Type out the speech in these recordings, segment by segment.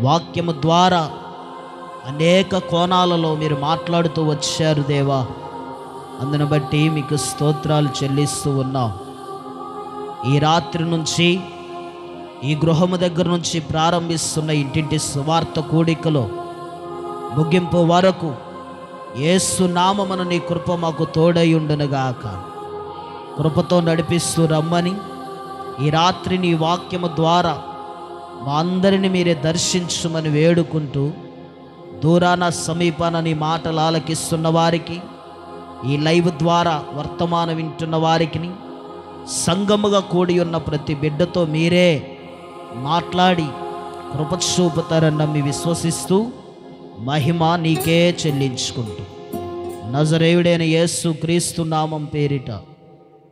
వాక్యము ద్వారా అనేక కోణాలలో మీరు మాట్లాడుతూ వచ్చారు దేవా. అందును బట్టి మీకు స్తోత్రాలు చెల్లిస్తూ ఉన్నాం. ఈ రాత్రి నుంచి ఈ గృహము దగ్గర నుంచి ప్రారంభిస్తున్న ఇంటింటి సువార్త కూడికలో ముగింపు వరకు యేసు నామమున నీ కృప మాకు తోడైయుండునుగాక. కృపతో నడిపిస్తూ రమ్మని ఈ రాత్రి నీ వాక్యము ద్వారా మా అందరిని మీరే దర్శించుమని వేడుకుంటూ, దూరాన సమీపాన నీ మాటలు ఆలకిస్తున్న వారికి, ఈ లైవ్ ద్వారా వర్తమానం వింటున్న వారికి, సంగముగా కూడి ఉన్న ప్రతి బిడ్డతో మీరే మాట్లాడి కృప చూపుతారని నమ్మి విశ్వసిస్తూ మహిమ నీకే చెల్లించుకుంటూ నజరేయుడైన యేసు క్రీస్తు నామం పేరిట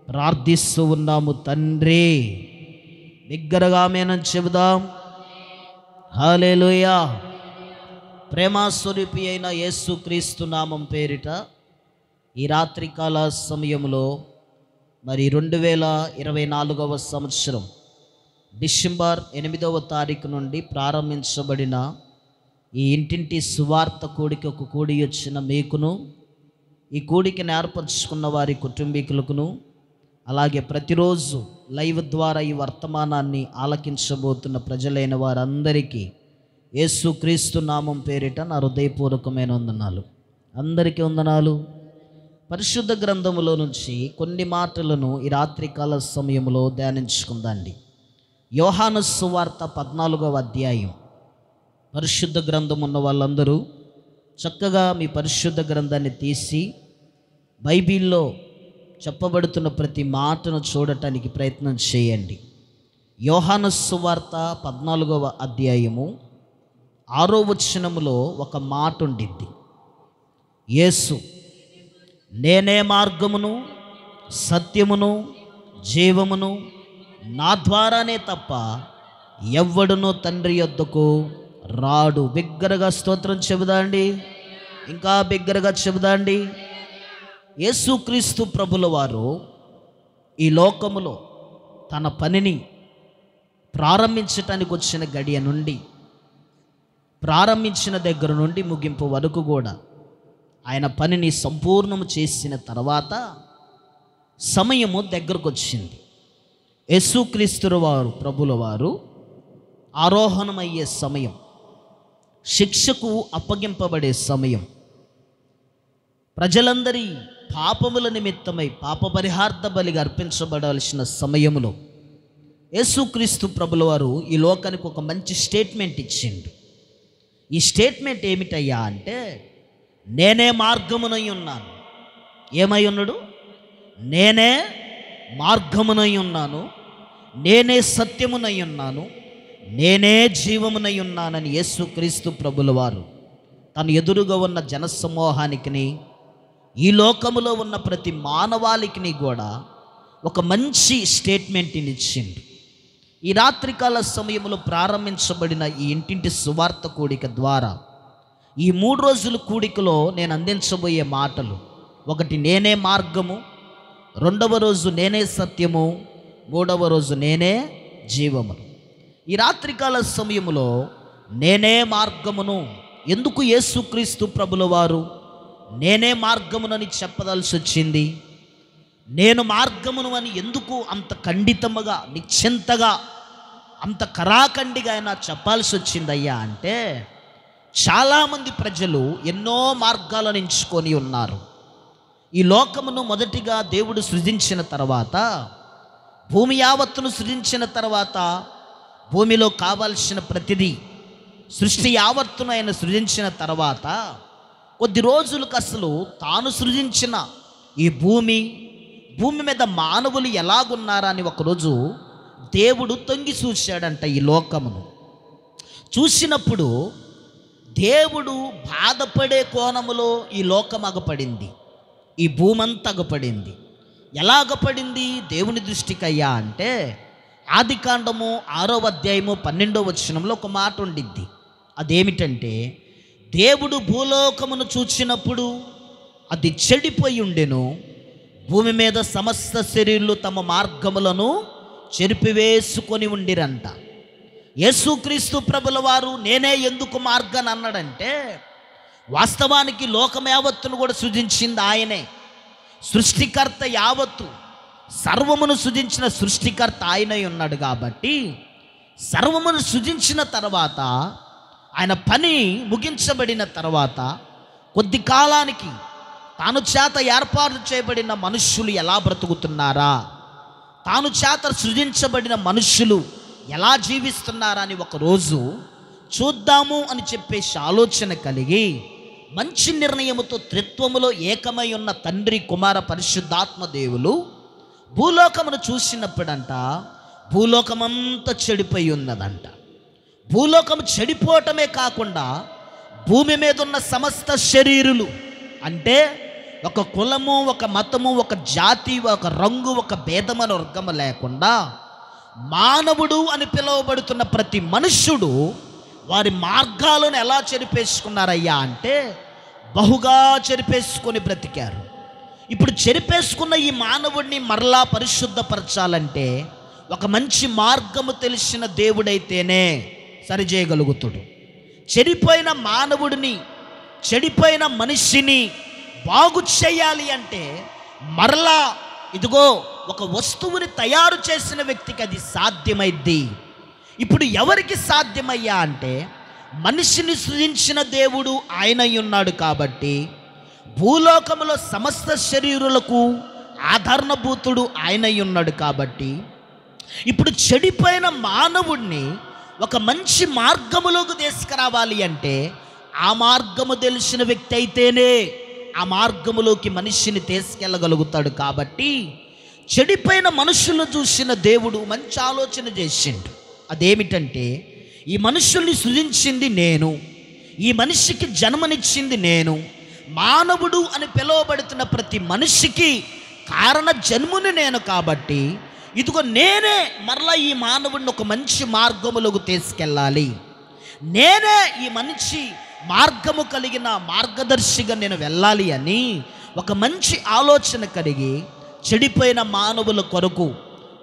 ప్రార్థిస్తూ ఉన్నాము తండ్రి. బిగ్గరగా ఆమేనని చెబుదాం. హల్లెలూయా. ప్రేమస్వరూపి అయిన యేసు క్రీస్తు నామం పేరిట ఈ రాత్రికాల సమయంలో మరి 2024వ సంవత్సరం డిసెంబర్ 8వ తారీఖు నుండి ప్రారంభించబడిన ఈ ఇంటింటి సువార్త కూడికకు కూడి వచ్చిన మీకును, ఈ కూడికను ఏర్పరచుకున్న వారి కుటుంబీకులకును, అలాగే ప్రతిరోజు లైవ్ ద్వారా ఈ వర్తమానాన్ని ఆలకించబోతున్న ప్రజలైన వారందరికీ యేసుక్రీస్తు నామం పేరిట నా హృదయపూర్వకమైన వందనాలు. అందరికీ వందనాలు. పరిశుద్ధ గ్రంథములో నుంచి కొన్ని మాటలను ఈ రాత్రికాల సమయంలో ధ్యానించుకుందాండి. యోహాను సువార్త 14వ అధ్యాయం. పరిశుద్ధ గ్రంథం ఉన్న వాళ్ళందరూ చక్కగా మీ పరిశుద్ధ గ్రంథాన్ని తీసి బైబిల్లో చెప్పబడుతున్న ప్రతి మాటను చూడటానికి ప్రయత్నం చేయండి. యోహాను సువార్త 14వ అధ్యాయము 6వ వచనములో ఒక మాట ఉండిద్ది. యేసు, నేనే మార్గమును సత్యమును జీవమును, నా ద్వారానే తప్ప ఎవ్వడునూ తండ్రి యొద్దకు రాడు. బిగ్గరగా స్తోత్రం చెబుదాండి. ఇంకా బిగ్గరగా చెబుదాండి. యేసుక్రీస్తు ప్రభుల వారు ఈ లోకములో తన పనిని ప్రారంభించటానికి వచ్చిన గడియ నుండి, ప్రారంభించిన దగ్గర నుండి ముగింపు వరకు కూడా ఆయన పనిని సంపూర్ణము చేసిన తర్వాత సమయము దగ్గరకు వచ్చింది. యేసుక్రీస్తు వారు ప్రభుల వారు ఆరోహణమయ్యే సమయం, శిక్షకు అప్పగింపబడే సమయం, ప్రజలందరి పాపముల నిమిత్తమై పాప పరిహార్థ బలిగా అర్పించబడాల్సిన సమయంలో యేసుక్రీస్తు ప్రభుల వారు ఈ లోకానికి ఒక మంచి స్టేట్మెంట్ ఇచ్చిండు. ఈ స్టేట్మెంట్ ఏమిటయ్యా అంటే, నేనే మార్గమునై ఉన్నాను. ఏమై ఉన్నాడు? నేనే మార్గమునై ఉన్నాను, నేనే సత్యమునై ఉన్నాను, నేనే జీవమునై ఉన్నానని యేసుక్రీస్తు ప్రభుల వారు తన ఎదురుగా ఉన్న జనసమూహానికి, ఈ లోకములో ఉన్న ప్రతి మానవాళికి కూడా ఒక మంచి స్టేట్మెంట్ని ఇచ్చిండు. ఈ రాత్రికాల సమయంలో ప్రారంభించబడిన ఈ ఇంటింటి సువార్త కూడిక ద్వారా ఈ 3 రోజుల కూడికలో నేను అందించబోయే మాటలు, ఒకటి నేనే మార్గము, 2వ రోజు నేనే సత్యము, 3వ రోజు నేనే జీవమును. ఈ రాత్రికాల సమయంలో నేనే మార్గమును ఎందుకు యేసుక్రీస్తు ప్రభుల వారు నేనే మార్గమునని చెప్పదలసి వచ్చింది? నేను మార్గమును అని ఎందుకు అంత ఖండితముగా, నిశ్చింతగా, అంత కరాఖండిగా ఆయన చెప్పాల్సి వచ్చిందయ్యా అంటే, చాలామంది ప్రజలు ఎన్నో మార్గాలను ఎంచుకొని ఉన్నారు. ఈ లోకమును మొదటిగా దేవుడు సృజించిన తర్వాత, భూమి యావత్తును సృజించిన తర్వాత, భూమిలో కావాల్సిన ప్రతిదీ సృష్టి యావత్తును ఆయన సృజించిన తర్వాత కొద్ది రోజులకు అసలు తాను సృజించిన ఈ భూమి మీద మానవులు ఎలాగున్నారా అని ఒకరోజు దేవుడు తొంగి చూశాడంట ఈ లోకమును. చూసినప్పుడు దేవుడు బాధపడే కోణములో ఈ లోకం అగపడింది, ఈ భూమి అంతా అగపడింది. ఎలాగపడింది దేవుని దృష్టికి అయ్యా అంటే, ఆదికాండము 6వ అధ్యాయము 12వ వచనంలో ఒక మాట ఉండిద్ది. అదేమిటంటే, దేవుడు భూలోకమును చూచినప్పుడు అది చెడిపోయి ఉండెను, భూమి మీద సమస్త శరీరులు తమ మార్గములను చెరిపివేసుకొని ఉండిరంట. యేసుక్రీస్తు ప్రభుల వారు నేనే ఎందుకు మార్గాన్ని అన్నాడంటే, వాస్తవానికి లోకం యావత్తును కూడా సృజించింది ఆయనే. సృష్టికర్త యావత్తు, సర్వమును సృజించిన సృష్టికర్త ఆయనై ఉన్నాడు. కాబట్టి సర్వమును సృజించిన తర్వాత, ఆయన పని ముగించబడిన తర్వాత కొద్ది కాలానికి తాను చేత ఏర్పాటు చేయబడిన మనుష్యులు ఎలా బ్రతుకుతున్నారా, తాను చేత సృజించబడిన మనుష్యులు ఎలా జీవిస్తున్నారా అని ఒకరోజు చూద్దాము అని చెప్పేసి ఆలోచన కలిగి, మంచి నిర్ణయముతో త్రిత్వములో ఏకమై ఉన్న తండ్రి, కుమార, పరిశుద్ధాత్మ దేవులు భూలోకమును చూసినప్పుడంట, భూలోకమంతా చెడిపోయి ఉన్నదంట. భూలోకము చెడిపోవటమే కాకుండా భూమి మీద ఉన్న సమస్త శరీరులు, అంటే ఒక కులము, ఒక మతము, ఒక జాతి, ఒక రంగు, ఒక భేదమైన వర్గము లేకుండా మానవుడు అని పిలువబడుతున్న ప్రతి మనుష్యుడు వారి మార్గాలను ఎలా చెరిపేసుకున్నారయ్యా అంటే, బహుగా చెరిపేసుకొని బ్రతికారు. ఇప్పుడు చెరిపేసుకున్న ఈ మానవుడిని మరలా పరిశుద్ధపరచాలంటే ఒక మంచి మార్గము తెలిసిన దేవుడైతేనే సరిచేయగలుగుతాడు. చెడిపోయిన మానవుడిని, చెడిపోయిన మనిషిని బాగు చేయాలి అంటే మరలా ఇదిగో ఒక వస్తువుని తయారు చేసిన వ్యక్తికి అది సాధ్యమైద్ది. ఇప్పుడు ఎవరికి సాధ్యమయ్యా అంటే, మనిషిని సృజించిన దేవుడు ఆయనై ఉన్నాడు. కాబట్టి భూలోకములో సమస్త శరీరులకు ఆధారభూతుడు ఆయనై ఉన్నాడు. కాబట్టి ఇప్పుడు చెడిపోయిన మానవుడిని ఒక మంచి మార్గములోకి తీసుకురావాలి అంటే ఆ మార్గము తెలిసిన వ్యక్తి అయితేనే ఆ మార్గములోకి మనిషిని తీసుకెళ్ళగలుగుతాడు. కాబట్టి చెడిపోయిన మనుషులను చూసిన దేవుడు మంచి ఆలోచన చేసిండు. అదేమిటంటే, ఈ మనుషుల్ని సృజించింది నేను, ఈ మనిషికి జన్మనిచ్చింది నేను, మానవుడు అని పిలువబడుతున్న ప్రతి మనిషికి కారణ జన్ముని నేను. కాబట్టి ఇదిగో నేనే మరలా ఈ మానవుడిని ఒక మంచి మార్గములోకి తీసుకెళ్ళాలి, నేనే ఈ మంచి మార్గము కలిగిన మార్గదర్శిగా నేను వెళ్ళాలి అని ఒక మంచి ఆలోచన కలిగి, చెడిపోయిన మానవుల కొరకు,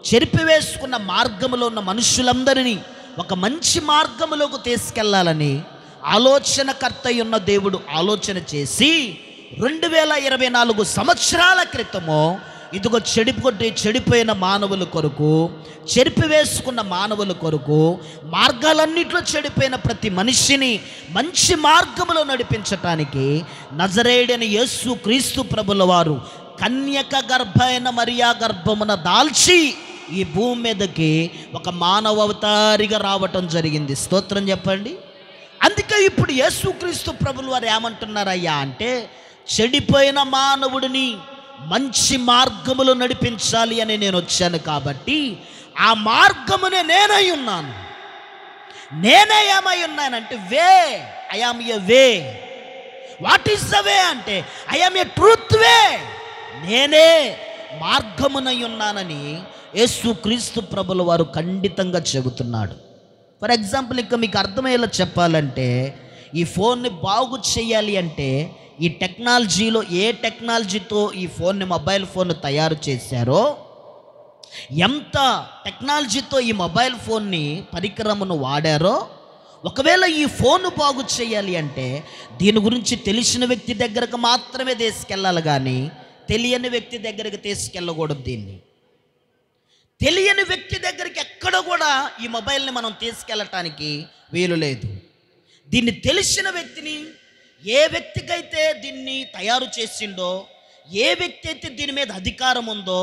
చెరిపివేసుకున్న మార్గములో ఉన్న మనుషులందరినీ ఒక మంచి మార్గములోకి తీసుకెళ్లాలని ఆలోచనకర్త ఉన్న దేవుడు ఆలోచన చేసి 2024 సంవత్సరాల క్రితము ఇదిగో చెడిపోయిన మానవుల కొరకు, చెరిపివేసుకున్న మానవుల కొరకు, మార్గాలన్నింటిలో చెడిపోయిన ప్రతి మనిషిని మంచి మార్గములో నడిపించటానికి నజరేయుడైన యేసు క్రీస్తు ప్రభుల వారు కన్యక గర్భైన మరియా గర్భమున దాల్చి ఈ భూమి మీదకి ఒక మానవ అవతారిగా రావటం జరిగింది. స్తోత్రం చెప్పండి. అందుకే ఇప్పుడు యేసుక్రీస్తు ప్రభులు వారు ఏమంటున్నారయ్యా అంటే, చెడిపోయిన మానవుడిని మంచి మార్గములో నడిపించాలి అని నేను వచ్చాను. కాబట్టి ఆ మార్గమునే నేనై ఉన్నాను. నేనే ఏమై ఉన్నానంటే way, I am a way. What is the way అంటే I am a truth way. నేనే మార్గమునై ఉన్నానని యేసుక్రీస్తు ప్రభుల వారు ఖండితంగా చెబుతున్నాడు. ఫర్ ఎగ్జాంపుల్, ఇంకా మీకు అర్థమయ్యేలా చెప్పాలంటే, ఈ ఫోన్ని బాగు చేయాలి అంటే ఈ టెక్నాలజీలో ఏ టెక్నాలజీతో ఈ ఫోన్ని, మొబైల్ ఫోన్ తయారు చేశారో, ఎంత టెక్నాలజీతో ఈ మొబైల్ ఫోన్ని పరికరమును వాడారో, ఒకవేళ ఈ ఫోన్ బాగు చేయాలి అంటే దీని గురించి తెలిసిన వ్యక్తి దగ్గరకు మాత్రమే తీసుకెళ్ళాలి, కానీ తెలియని వ్యక్తి దగ్గరికి తీసుకెళ్ళకూడదు. దీన్ని తెలియని వ్యక్తి దగ్గరికి ఎక్కడ కూడా ఈ మొబైల్ని మనం తీసుకెళ్ళటానికి వీలు లేదు. దీన్ని తెలిసిన వ్యక్తిని, ఏ వ్యక్తికైతే దీన్ని తయారు చేసిండో, ఏ వ్యక్తి అయితే దీని మీద అధికారం ఉందో,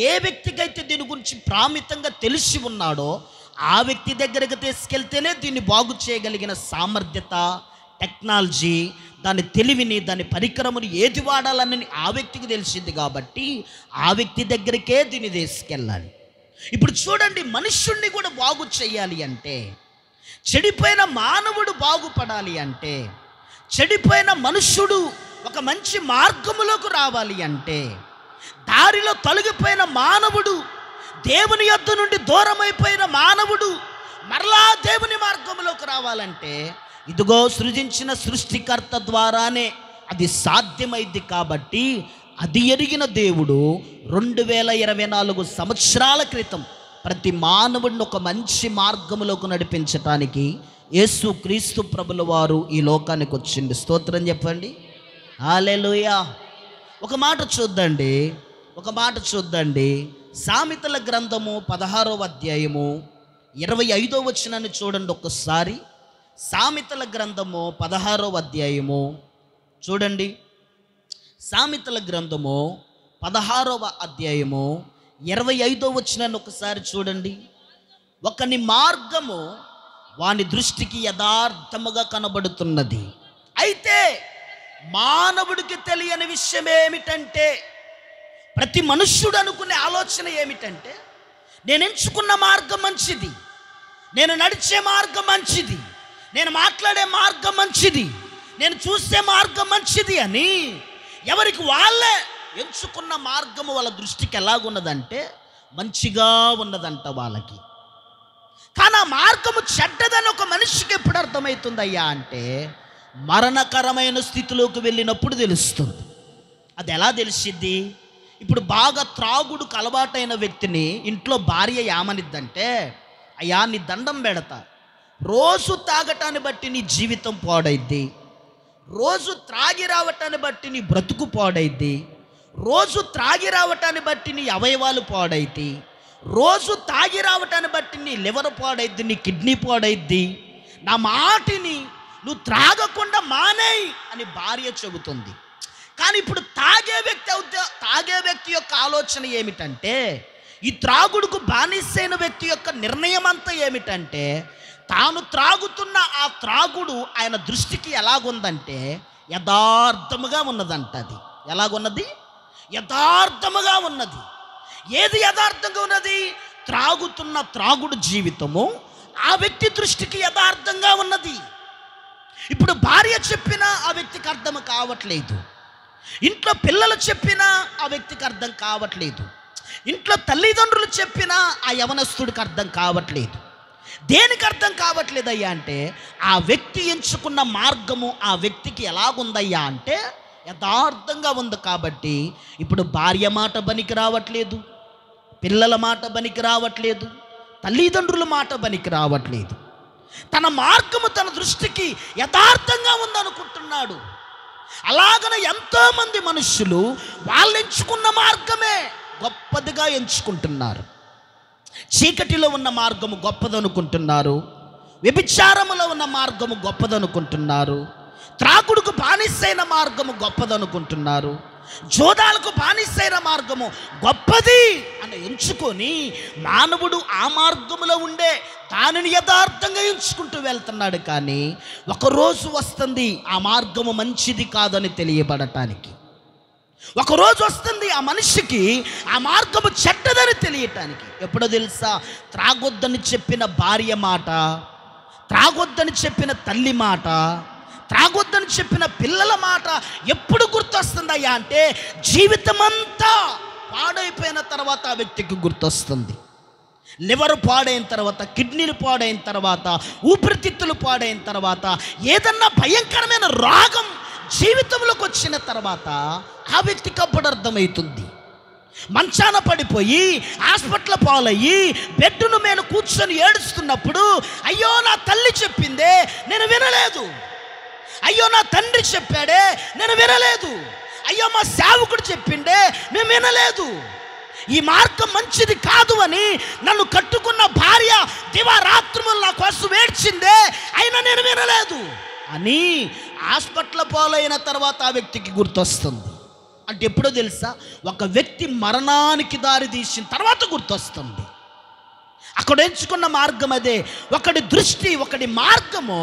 ఏ వ్యక్తికైతే దీని గురించి ప్రాముఖ్యంగా తెలిసి ఉన్నాడో ఆ వ్యక్తి దగ్గరికి తీసుకెళ్తేనే దీన్ని బాగు చేయగలిగిన సామర్థ్యత, టెక్నాలజీ, దాని తెలివిని, దాని పరికరముని ఏది వాడాలని ఆ వ్యక్తికి తెలిసింది. కాబట్టి ఆ వ్యక్తి దగ్గరికే దీన్ని తీసుకెళ్ళాలి. ఇప్పుడు చూడండి, మనుష్యుణ్ణి కూడా బాగు చేయాలి అంటే, చెడిపోయిన మానవుడు బాగుపడాలి అంటే, చెడిపోయిన మనుష్యుడు ఒక మంచి మార్గములోకి రావాలి అంటే, దారిలో తొలగిపోయిన మానవుడు, దేవుని యొద్ద నుండి దూరమైపోయిన మానవుడు మరలా దేవుని మార్గంలోకి రావాలంటే ఇదిగో సృజించిన సృష్టికర్త ద్వారానే అది సాధ్యమైంది. కాబట్టి అది ఎరిగిన దేవుడు 2024 సంవత్సరాల క్రితం ప్రతి మానవుడిని ఒక మంచి మార్గములోకి నడిపించటానికి యేసు క్రీస్తు ప్రభుల వారు ఈ లోకానికి వచ్చింది. స్తోత్రం చెప్పండి. హల్లెలూయా. ఒక మాట చూద్దండి. సామెతల గ్రంథము 16వ అధ్యాయము 25వ వచనాన్ని చూడండి ఒక్కసారి. సామెతల గ్రంథము 16వ అధ్యాయము చూడండి. సామెతల గ్రంథము 16వ అధ్యాయము 25వ వచనాన్ని ఒకసారి చూడండి. ఒకని మార్గము వాని దృష్టికి యథార్థముగా కనబడుతున్నది, అయితే మానవుడికి తెలియని విషయం ఏమిటంటే, ప్రతి మనుష్యుడు అనుకునే ఆలోచన ఏమిటంటే, నేను ఎంచుకున్న మార్గం మంచిది, నేను నడిచే మార్గం మంచిది, నేను మాట్లాడే మార్గం మంచిది, నేను చూసే మార్గం మంచిది అని ఎవరికి వాళ్ళే ఎంచుకున్న మార్గము వాళ్ళ దృష్టికి ఎలాగున్నదంటే మంచిగా ఉన్నదంట వాళ్ళకి. కానీ ఆ మార్గము చెడ్డదని ఒక మనిషికి ఎప్పుడు అర్థమవుతుందయ్యా అంటే, మరణకరమైన స్థితిలోకి వెళ్ళినప్పుడు తెలుస్తుంది. అది ఎలా తెలిసిద్ది? ఇప్పుడు బాగా త్రాగుడుకు అలవాటైన వ్యక్తిని ఇంట్లో భార్య ఏమనిద్దంటే, అయ్యా నీ దండం పెడతా, రోజు తాగటాన్ని బట్టి నీ జీవితం పాడైద్ది, రోజు త్రాగి రావటాన్ని బట్టి నీ బ్రతుకు పాడైద్ది, రోజు త్రాగి రావటాన్ని బట్టి నీ అవయవాలు పాడైద్ది, రోజు తాగి రావటాన్ని బట్టి నీ లివర్ పాడైద్ది, నీ కిడ్నీ పాడైద్ది, నా మాటిని నువ్వు త్రాగకుండా మానేయి అని భార్య చెబుతుంది. కానీ ఇప్పుడు తాగే వ్యక్తి యొక్క ఆలోచన ఏమిటంటే, ఈ త్రాగుడుకు బానిసైన వ్యక్తి యొక్క నిర్ణయం అంతా ఏమిటంటే, తాను త్రాగుతున్న ఆ త్రాగుడు ఆయన దృష్టికి ఎలాగుందంటే యథార్థముగా ఉన్నదంట. అది ఎలాగున్నది? యథార్థముగా ఉన్నది. ఏది యథార్థంగా ఉన్నది? త్రాగుతున్న త్రాగుడు జీవితము ఆ వ్యక్తి దృష్టికి యథార్థంగా ఉన్నది. ఇప్పుడు భార్య చెప్పినా ఆ వ్యక్తికి అర్థం కావట్లేదు, ఇంట్లో పిల్లలు చెప్పినా ఆ వ్యక్తికి అర్థం కావట్లేదు, ఇంట్లో తల్లిదండ్రులు చెప్పినా ఆ యవనస్తుడికి అర్థం కావట్లేదు. దేనికి అర్థం కావట్లేదయ్యా అంటే, ఆ వ్యక్తి ఎంచుకున్న మార్గము ఆ వ్యక్తికి ఎలాగుందయ్యా అంటే యథార్థంగా ఉంది. కాబట్టి ఇప్పుడు భార్య మాట పనికి రావట్లేదు, పిల్లల మాట పనికి రావట్లేదు, తల్లిదండ్రుల మాట పనికి రావట్లేదు. తన మార్గము తన దృష్టికి యథార్థంగా ఉందనుకుంటున్నాడు. అలాగన ఎంతోమంది మనుషులు వాళ్ళు ఎంచుకున్న మార్గమే గొప్పదిగా ఎంచుకుంటున్నారు. చీకటిలో ఉన్న మార్గము గొప్పదనుకుంటున్నారు, వ్యభిచారములో ఉన్న మార్గము గొప్పదనుకుంటున్నారు, త్రాగుడుకు బానిసైన మార్గము గొప్పదనుకుంటున్నారు, జోదాలకు బానిసైన మార్గము గొప్పది అని ఎంచుకొని మానవుడు ఆ మార్గములో ఉండే దానిని యథార్థంగా ఎంచుకుంటూ వెళ్తున్నాడు. కానీ ఒకరోజు వస్తుంది ఆ మార్గము మంచిది కాదని తెలియబడటానికి, ఒకరోజు వస్తుంది ఆ మనిషికి ఆ మార్గము చెడ్డదని తెలియటానికి. ఎప్పుడో తెలుసా? త్రాగొద్దని చెప్పిన భార్య మాట, త్రాగొద్దని చెప్పిన తల్లి మాట, త్రాగొద్దని చెప్పిన పిల్లల మాట ఎప్పుడు గుర్తొస్తుందయ్యా అంటే జీవితమంతా పాడైపోయిన తర్వాత ఆ వ్యక్తికి గుర్తొస్తుంది. లివర్ పాడైన తర్వాత, కిడ్నీలు పాడైన తర్వాత, ఊపిరితిత్తులు పాడైన తర్వాత, ఏదన్నా భయంకరమైన రోగం జీవితంలోకి వచ్చిన తర్వాత ఆ వ్యక్తికి అప్పుడు అర్థమవుతుంది. మంచాన పడిపోయి హాస్పిటల్ పాలయ్యి బెడ్డును మీద కూర్చొని ఏడుస్తున్నప్పుడు, అయ్యో నా తల్లి చెప్పిందే నేను వినలేదు, అయ్యో నా తండ్రి చెప్పాడే నేను వినలేదు, అయ్యో మా సేవకుడు చెప్పిండే మేము వినలేదు, ఈ మార్గం మంచిది కాదు అని నన్ను కట్టుకున్న భార్య దివారాత్రములు నా కోసం ఏడ్చిందే అయినా నేను వినలేదు అని హాస్పిటల్ పాలైన తర్వాత ఆ వ్యక్తికి గుర్తొస్తుంది. అంటే ఎప్పుడో తెలుసా? ఒక వ్యక్తి మరణానికి దారి తీసిన తర్వాత గుర్తొస్తుంది. అక్కడ ఎంచుకున్న మార్గం అదే. ఒకటి దృష్టి, ఒకటి మార్గము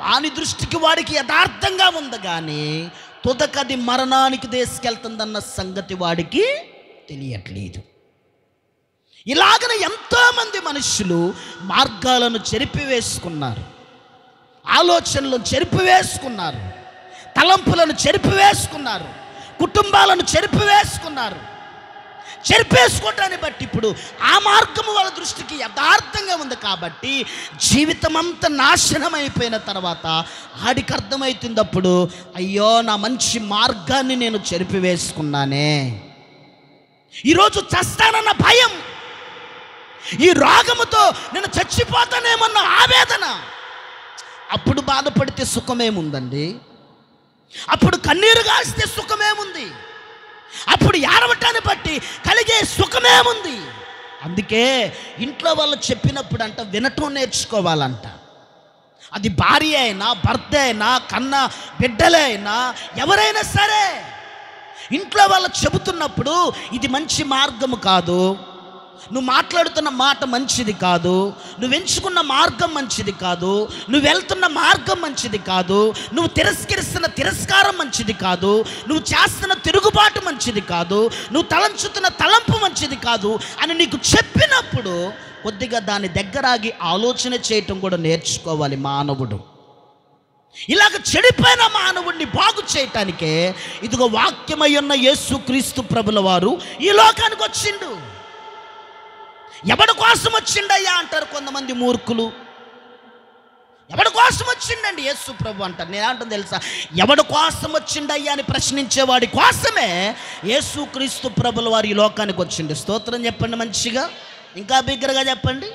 వాని దృష్టికి వాడికి యథార్థంగా ఉంది, కానీ తుదకది మరణానికి తీసుకెళ్తుందన్న సంగతి వాడికి తెలియట్లేదు. ఇలాగన ఎంతోమంది మనుషులు మార్గాలను చెరిపివేసుకున్నారు, ఆలోచనలను చెరిపివేసుకున్నారు, తలంపులను చెరిపివేసుకున్నారు, కుటుంబాలను చెరిపివేసుకున్నారు. చెరిపేసుకోవటాన్ని బట్టి ఇప్పుడు ఆ మార్గము వాళ్ళ దృష్టికి యథార్థంగా ఉంది. కాబట్టి జీవితం అంతా నాశనం అయిపోయిన తర్వాత ఆడికి అర్థమవుతుంది అప్పుడు, అయ్యో నా మంచి మార్గాన్ని నేను చెరిపివేసుకున్నానే, ఈరోజు చస్తానన్న భయం, ఈ రోగముతో నేను చచ్చిపోతానేమన్న ఆవేదన. అప్పుడు బాధపడితే సుఖమేముందండి? అప్పుడు కన్నీరు గాస్తే సుఖమేముంది? అప్పుడు ఏడవటాన్ని బట్టి కలిగే సుఖమేముంది? అందుకే ఇంట్లో వాళ్ళు చెప్పినప్పుడు అంట వినటం నేర్చుకోవాలంట. అది భార్య అయినా, భర్త అయినా, కన్న బిడ్డలే అయినా, ఎవరైనా సరే ఇంట్లో వాళ్ళు చెబుతున్నప్పుడు ఇది మంచి మార్గము కాదు, నువ్వు మాట్లాడుతున్న మాట మంచిది కాదు, నువ్వు ఎంచుకున్న మార్గం మంచిది కాదు, నువ్వు వెళ్తున్న మార్గం మంచిది కాదు, నువ్వు తిరస్కరిస్తున్న తిరస్కారం మంచిది కాదు, నువ్వు చేస్తున్న తిరుగుబాటు మంచిది కాదు, నువ్వు తలంచుతున్న తలంపు మంచిది కాదు అని నీకు చెప్పినప్పుడు కొద్దిగా దాని దగ్గరాగి ఆలోచన చేయటం కూడా నేర్చుకోవాలి మానవుడు. ఇలాగ చెడిపోయిన మానవుడిని బాగు చేయటానికే ఇదిగో వాక్యమై ఉన్న యేసుక్రీస్తు ప్రభుల వారు ఈ లోకానికి వచ్చిండు. ఎవడి కోసం వచ్చిండయ్యా అంటారు కొంతమంది మూర్ఖులు. ఎవడి కోసం వచ్చిండండి యేసు ప్రభు అంటారు. నేనంటాను తెలుసా, ఎవడి కోసం వచ్చిండయ్యా అని ప్రశ్నించేవాడి కోసమే యేసుక్రీస్తు ప్రభుల వారు ఈ లోకానికి వచ్చిండు. స్తోత్రం చెప్పండి మంచిగా, ఇంకా బిగ్గరగా చెప్పండి.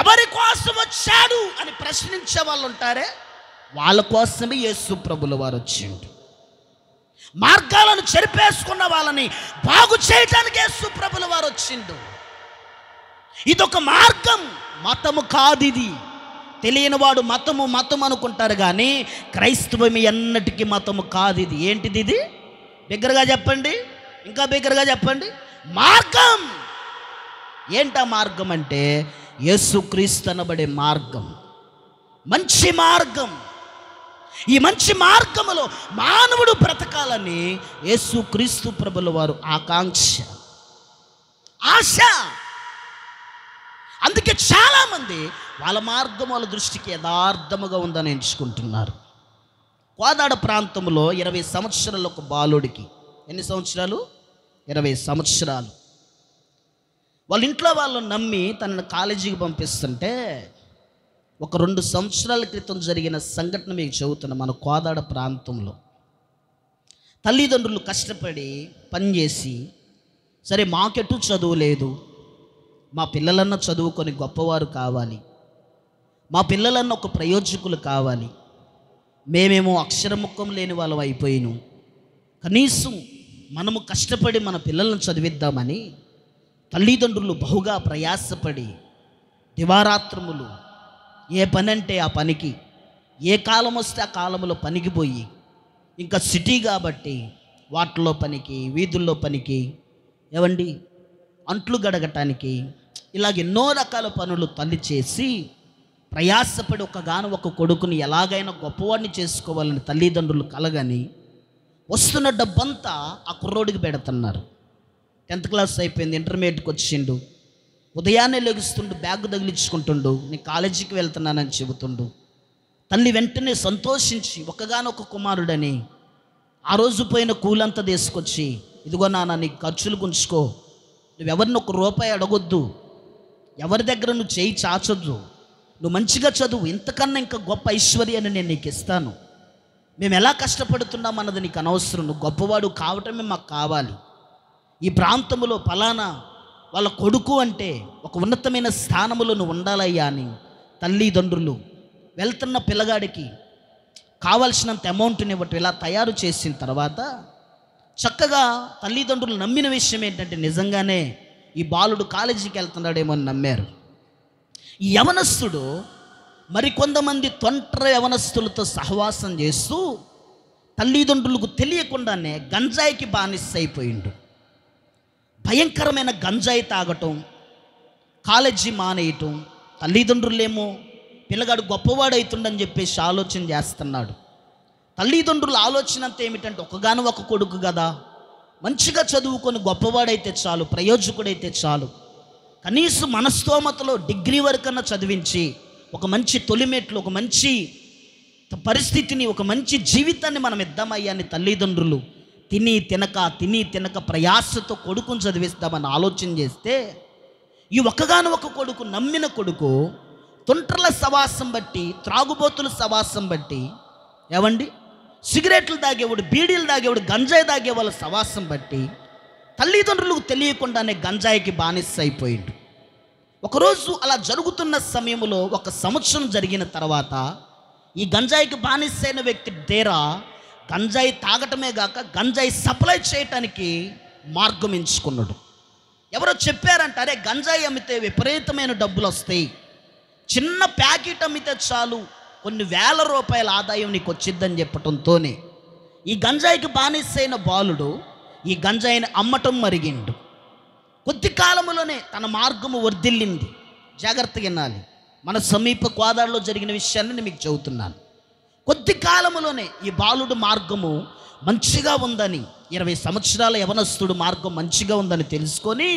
ఎవరి కోసం వచ్చాడు అని ప్రశ్నించే వాళ్ళు ఉంటారే, వాళ్ళ కోసమే యేసు ప్రభుల వారు వచ్చిండు. మార్గాలను చెరిపేసుకున్న వాళ్ళని బాగు చేయటానికి యేసు ప్రభుల వారు వచ్చిండు. ఇదొక మార్గం, మతము కాదు ఇది. తెలియని వాడు మతము మతం అనుకుంటారు కానీ క్రైస్తవం ఎన్నటికీ మతము కాదు ఇది. ఏంటిది ఇది? బిగ్గరగా చెప్పండి, ఇంకా బిగ్గరగా చెప్పండి. మార్గం. ఏంటా మార్గం అంటే యేసుక్రీస్తు అనబడే మార్గం, మంచి మార్గం. ఈ మంచి మార్గములో మానవుడు బ్రతకాలని యేసుక్రీస్తు ప్రభుల వారు ఆకాంక్ష, ఆశ. అందుకే చాలామంది వాళ్ళ మార్గం వాళ్ళ దృష్టికి యథార్థముగా ఉందని ఎంచుకుంటున్నారు. కోదాడ ప్రాంతంలో 20 సంవత్సరాల ఒక బాలుడికి, ఎన్ని సంవత్సరాలు? 20 సంవత్సరాలు. వాళ్ళ ఇంట్లో వాళ్ళు నమ్మి తనను కాలేజీకి పంపిస్తుంటే ఒక 2 సంవత్సరాల క్రితం జరిగిన సంఘటన మీకు చెబుతున్నా. మన కోదాడ ప్రాంతంలో తల్లిదండ్రులు కష్టపడి పనిచేసి, సరే మాకెటు చదువు లేదు, మా పిల్లలన్నా చదువుకొని గొప్పవారు కావాలి, మా పిల్లలన్నా ఒక ప్రయోజకులు కావాలి, మేమేమో అక్షరముఖం లేని వాళ్ళం అయిపోయిను, కనీసం మనము కష్టపడి మన పిల్లలను చదివిద్దామని తల్లిదండ్రులు బహుగా ప్రయాసపడి దివారాత్రములు ఏ పని అంటే ఆ పనికి, ఏ కాలం వస్తే ఆ కాలంలో పనికి పోయి, ఇంకా సిటీ కాబట్టి వాటిలో పనికి, వీధుల్లో పనికి, ఏవండి అంట్లు గడగటానికి, ఇలాగ ఎన్నో రకాల పనులు తల్లి చేసి ప్రయాసపడి ఒక కొడుకుని ఎలాగైనా గొప్పవాడిని చేసుకోవాలని తల్లిదండ్రులు కలగని వస్తున్న డబ్బంతా ఆ కుర్రోడికి పెడుతున్నారు. 10th క్లాస్ అయిపోయింది, ఇంటర్మీడియట్కి వచ్చిండు. ఉదయాన్నే లెగుస్తుండు, బ్యాగ్ తగిలించుకుంటుండు, నేను కాలేజీకి వెళ్తున్నానని చెబుతుండు. తల్లి వెంటనే సంతోషించి ఒక్కగానొక్క కుమారుడని ఆ రోజు పోయిన కూలంతా తీసుకొచ్చి, ఇదిగో నాన్న నీకు ఖర్చులు ఉంచుకో, నువ్వెవరిని ₹1 అడగొద్దు, ఎవరి దగ్గర నువ్వు చేయి చాచొద్దు, నువ్వు మంచిగా చదువు, ఇంతకన్నా ఇంకా గొప్ప ఐశ్వర్యాన్ని నేను నీకు ఇస్తాను, మేము ఎలా కష్టపడుతున్నాం అన్నది నీకు అనవసరం, నువ్వు గొప్పవాడు కావటమే మాకు కావాలి, ఈ ప్రాంతంలో ఫలానా వాళ్ళ కొడుకు అంటే ఒక ఉన్నతమైన స్థానములో నువ్వు ఉండాలయ్యా అని తల్లిదండ్రులు వెళ్తున్న పిల్లగాడికి కావాల్సినంత అమౌంట్ని ఇవ్వటం ఇలా తయారు చేసిన తర్వాత చక్కగా తల్లిదండ్రులు నమ్మిన విషయం ఏంటంటే నిజంగానే ఈ బాలుడు కాలేజీకి వెళ్తున్నాడేమో అని నమ్మారు. ఈ యవనస్తుడు మరికొంతమంది తొంటర యవనస్తులతో సహవాసం చేస్తూ తల్లిదండ్రులకు తెలియకుండానే గంజాయికి బానిస అయిపోయిండు. భయంకరమైన గంజాయి తాగటం, కాలేజీ మానేయటం, తల్లిదండ్రులేమో పిల్లగాడు గొప్పవాడవుతుండని చెప్పేసి ఆలోచన చేస్తున్నాడు. తల్లిదండ్రుల ఆలోచన అంతా ఏమిటంటే ఒక కొడుకు కదా, మంచిగా చదువుకొని గొప్పవాడైతే చాలు, ప్రయోజకుడైతే చాలు, కనీసం మనస్తోమతలో డిగ్రీ వరకన్నా చదివించి ఒక మంచి తొలిమెట్లు, ఒక మంచి పరిస్థితిని, ఒక మంచి జీవితాన్ని మనం ఇద్దామయ్యా అని తల్లిదండ్రులు తిని తినక ప్రయాసతో కొడుకుని చదివిస్తామని ఆలోచన చేస్తే ఈ ఒక్క కొడుకు, నమ్మిన కొడుకు తొంటర్ల సవాసం బట్టి, త్రాగుబోతుల సవాసం బట్టి, ఏవండి సిగరెట్లు తాగేవాడు, బీడీలు తాగేవాడు, గంజాయి తాగే వాళ్ళ సవాసం బట్టి తల్లిదండ్రులకు తెలియకుండానే గంజాయికి బానిస అయిపోయిండు. ఒకరోజు అలా జరుగుతున్న సమయంలో 1 సంవత్సరం జరిగిన తర్వాత ఈ గంజాయికి బానిసైన వ్యక్తి డేరా గంజాయి తాగటమే గాక గంజాయి సప్లై చేయటానికి మార్గం ఎంచుకున్నాడు. ఎవరో చెప్పారంట, అరే గంజాయి అమ్మితే విపరీతమైన డబ్బులు వస్తాయి, చిన్న ప్యాకెట్ అమ్మితే చాలు కొన్ని వేల రూపాయల ఆదాయం నీకు వచ్చిద్దని చెప్పటంతోనే ఈ గంజాయికి బానిసైన బాలుడు ఈ గంజాయిని అమ్మటం మరిగిండు. కొద్ది కాలంలోనే తన మార్గము వర్ధిల్లింది. జాగ్రత్తగా వినాలి, మన సమీప కోదాడలో జరిగిన విషయాన్ని మీకు చెబుతున్నాను. కొద్ది కాలంలోనే ఈ బాలుడు మార్గము మంచిగా ఉందని, 20 సంవత్సరాల యవనస్తుడు మార్గం మంచిగా ఉందని తెలుసుకొని,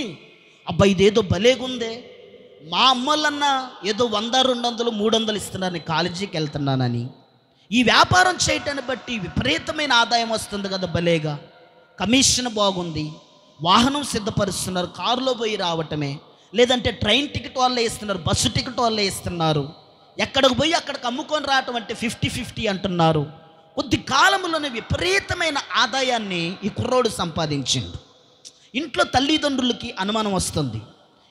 అబ్బా ఇదేదో భలేగుందే, మా అమ్మలన్నా ఏదో 100, 200, 300 ఇస్తున్నారని కాలేజీకి వెళ్తున్నానని, ఈ వ్యాపారం చేయటాన్ని బట్టి విపరీతమైన ఆదాయం వస్తుంది కదా భలేగా, కమిషన్ బాగుంది, వాహనం సిద్ధపరుస్తున్నారు, కారులో పోయి రావటమే, లేదంటే ట్రైన్ టికెట్ వాళ్ళే ఇస్తున్నారు, బస్సు టికెట్ వాళ్ళే ఇస్తున్నారు, ఎక్కడికి పోయి అక్కడికి అమ్ముకొని రావటం అంటే 50-50 అంటున్నారు. కొద్ది కాలంలోనే విపరీతమైన ఆదాయాన్ని ఈ కుర్రోడు సంపాదించిండు. ఇంట్లో తల్లిదండ్రులకి అనుమానం వస్తుంది,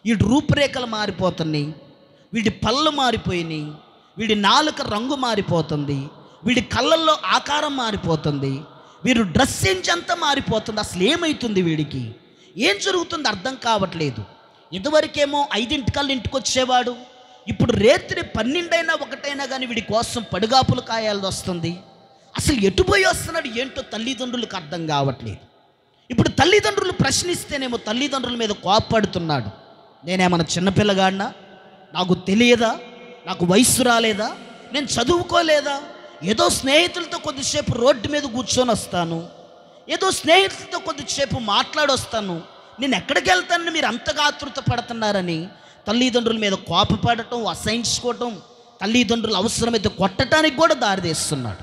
వీడి రూపురేఖలు మారిపోతున్నాయి, వీడి పళ్ళు మారిపోయినాయి, వీడి నాలుక రంగు మారిపోతుంది, వీడి కళ్ళల్లో ఆకారం మారిపోతుంది, వీరు డ్రెస్ సెన్స్ అంతా మారిపోతుంది, అసలు ఏమవుతుంది వీడికి, ఏం జరుగుతుంది అర్థం కావట్లేదు. ఇదివరకేమో 5 ఇంటికి వచ్చేవాడు, ఇప్పుడు రాత్రి 12 1 కానీ వీడి కోసం పడుగాపులు కాయాల్సి వస్తుంది. అసలు ఎటుపోయి వస్తున్నాడు ఏంటో తల్లిదండ్రులకు అర్థం కావట్లేదు. ఇప్పుడు తల్లిదండ్రులు ప్రశ్నిస్తేనేమో తల్లిదండ్రుల మీద కోపడుతున్నాడు, నేనేమన్నా చిన్నపిల్లగాడినా, నాకు తెలియదా, నాకు వయస్సు రాలేదా, నేను చదువుకోలేదా, ఏదో స్నేహితులతో కొద్దిసేపు రోడ్డు మీద కూర్చొని వస్తాను, ఏదో స్నేహితులతో కొద్దిసేపు మాట్లాడొస్తాను, నేను ఎక్కడికి వెళ్తానని మీరు అంతగా ఆతృత పడుతున్నారని తల్లిదండ్రుల మీద కోపపడటం, అసహించుకోవటం, తల్లిదండ్రులు అవసరమైతే కొట్టడానికి కూడా దారితీస్తున్నాడు.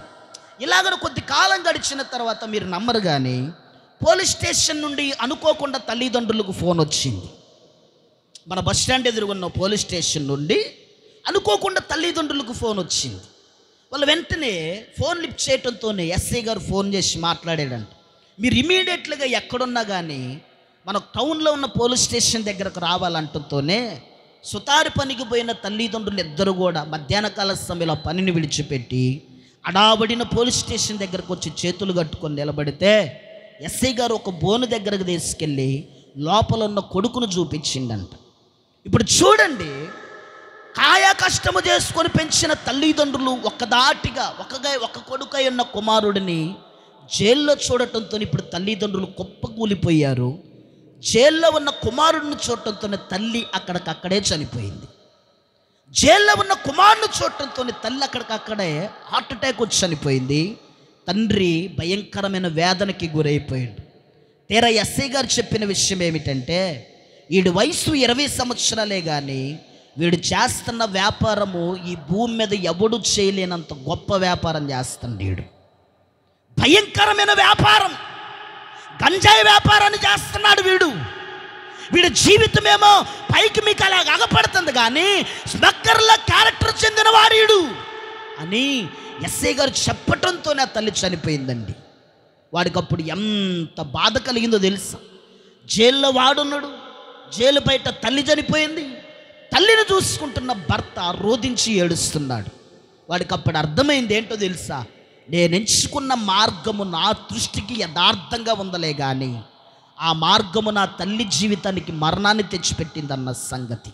ఇలాగ కొద్ది కాలం గడిచిన తర్వాత మీరు నమ్మరు కానీ పోలీస్ స్టేషన్ నుండి అనుకోకుండా తల్లిదండ్రులకు ఫోన్ వచ్చింది. మన బస్ స్టాండ్ ఎదురుగున్న పోలీస్ స్టేషన్ నుండి అనుకోకుండా తల్లిదండ్రులకు ఫోన్ వచ్చింది. వాళ్ళు వెంటనే ఫోన్ లిఫ్ట్ చేయడంతోనే ఎస్ఐ గారు ఫోన్ చేసి మాట్లాడాడంట, మీరు ఇమీడియట్గా ఎక్కడున్నా కానీ మన టౌన్లో ఉన్న పోలీస్ స్టేషన్ దగ్గరకు రావాలంటతోనే సుతారి పనికి పోయిన తల్లిదండ్రులు ఇద్దరు కూడా మధ్యాహ్న కాల సమయంలో పనిని విడిచిపెట్టి అడాబడిన పోలీస్ స్టేషన్ దగ్గరకు వచ్చి చేతులు కట్టుకొని నిలబడితే ఎస్ఐ గారు ఒక బోను దగ్గరకు తీసుకెళ్ళి లోపల ఉన్న కొడుకును చూపించిండంట. ఇప్పుడు చూడండి, కాయా కష్టము చేసుకొని పెంచిన తల్లిదండ్రులు ఒక్కదాటిగా ఒక కొడుకై ఉన్న కుమారుడిని జైల్లో చూడటంతో ఇప్పుడు తల్లిదండ్రులు కుప్పకూలిపోయారు. జైల్లో ఉన్న కుమారుడిని చూడటంతోనే తల్లి అక్కడికక్కడే చనిపోయింది. జైల్లో ఉన్న కుమారుని చూడటంతో తల్లి అక్కడికక్కడే హార్ట్ అటాక్ వచ్చి చనిపోయింది. తండ్రి భయంకరమైన వేదనకి గురైపోయాడు. తీరా ఎస్ఐ గారు చెప్పిన విషయం ఏమిటంటే, వీడి వయసు 20 సంవత్సరాలే కానీ వీడు చేస్తున్న వ్యాపారము ఈ భూమి మీద ఎవడు చేయలేనంత గొప్ప వ్యాపారం చేస్తున్నాడు. వీడు భయంకరమైన వ్యాపారం, గంజాయి వ్యాపారాన్ని చేస్తున్నాడు. వీడి జీవితమేమో పైకి మీకు అలా అగపడుతుంది కానీ స్మగ్గర్ల క్యారెక్టర్ చెందినవాడు వీడు అని ఎస్ఐ గారు చెప్పటంతోనే ఆ తల్లి చనిపోయిందండి. వాడికి అప్పుడు ఎంత బాధ కలిగిందో తెలుసా. జైల్లో వాడున్నాడు, జైలు బయట తల్లి చనిపోయింది, తల్లిని చూసుకుంటున్న భర్త రోధించి ఏడుస్తున్నాడు. వాడికి అప్పుడు అర్థమైంది ఏంటో తెలుసా, నేను ఎంచుకున్న మార్గము నా దృష్టికి యథార్థంగా ఉందలే కానీ ఆ మార్గము నా తల్లి జీవితానికి మరణాన్ని తెచ్చిపెట్టిందన్న సంగతి,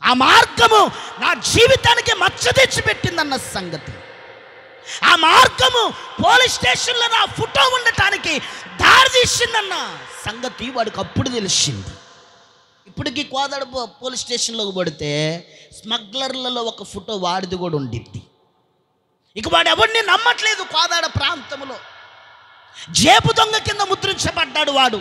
ఆ మార్గము నా జీవితానికి మచ్చ తెచ్చిపెట్టిందన్న సంగతి, ఆ మార్గము పోలీస్ స్టేషన్లో నా ఫోటో ఉండటానికి దారి తీసిందన్న సంగతి వాడికి అప్పుడు తెలిసింది. ఇప్పటికీ కోదాడ పోలీస్ స్టేషన్లోకి పడితే స్మగ్లర్లలో ఒక ఫోటో వాడిది కూడా ఉండిద్ది. ఇక వాడు ఎవరిని నమ్మట్లేదు. కోదాడ ప్రాంతంలో జేబు దొంగ కింద ముద్రించబడ్డాడు వాడు.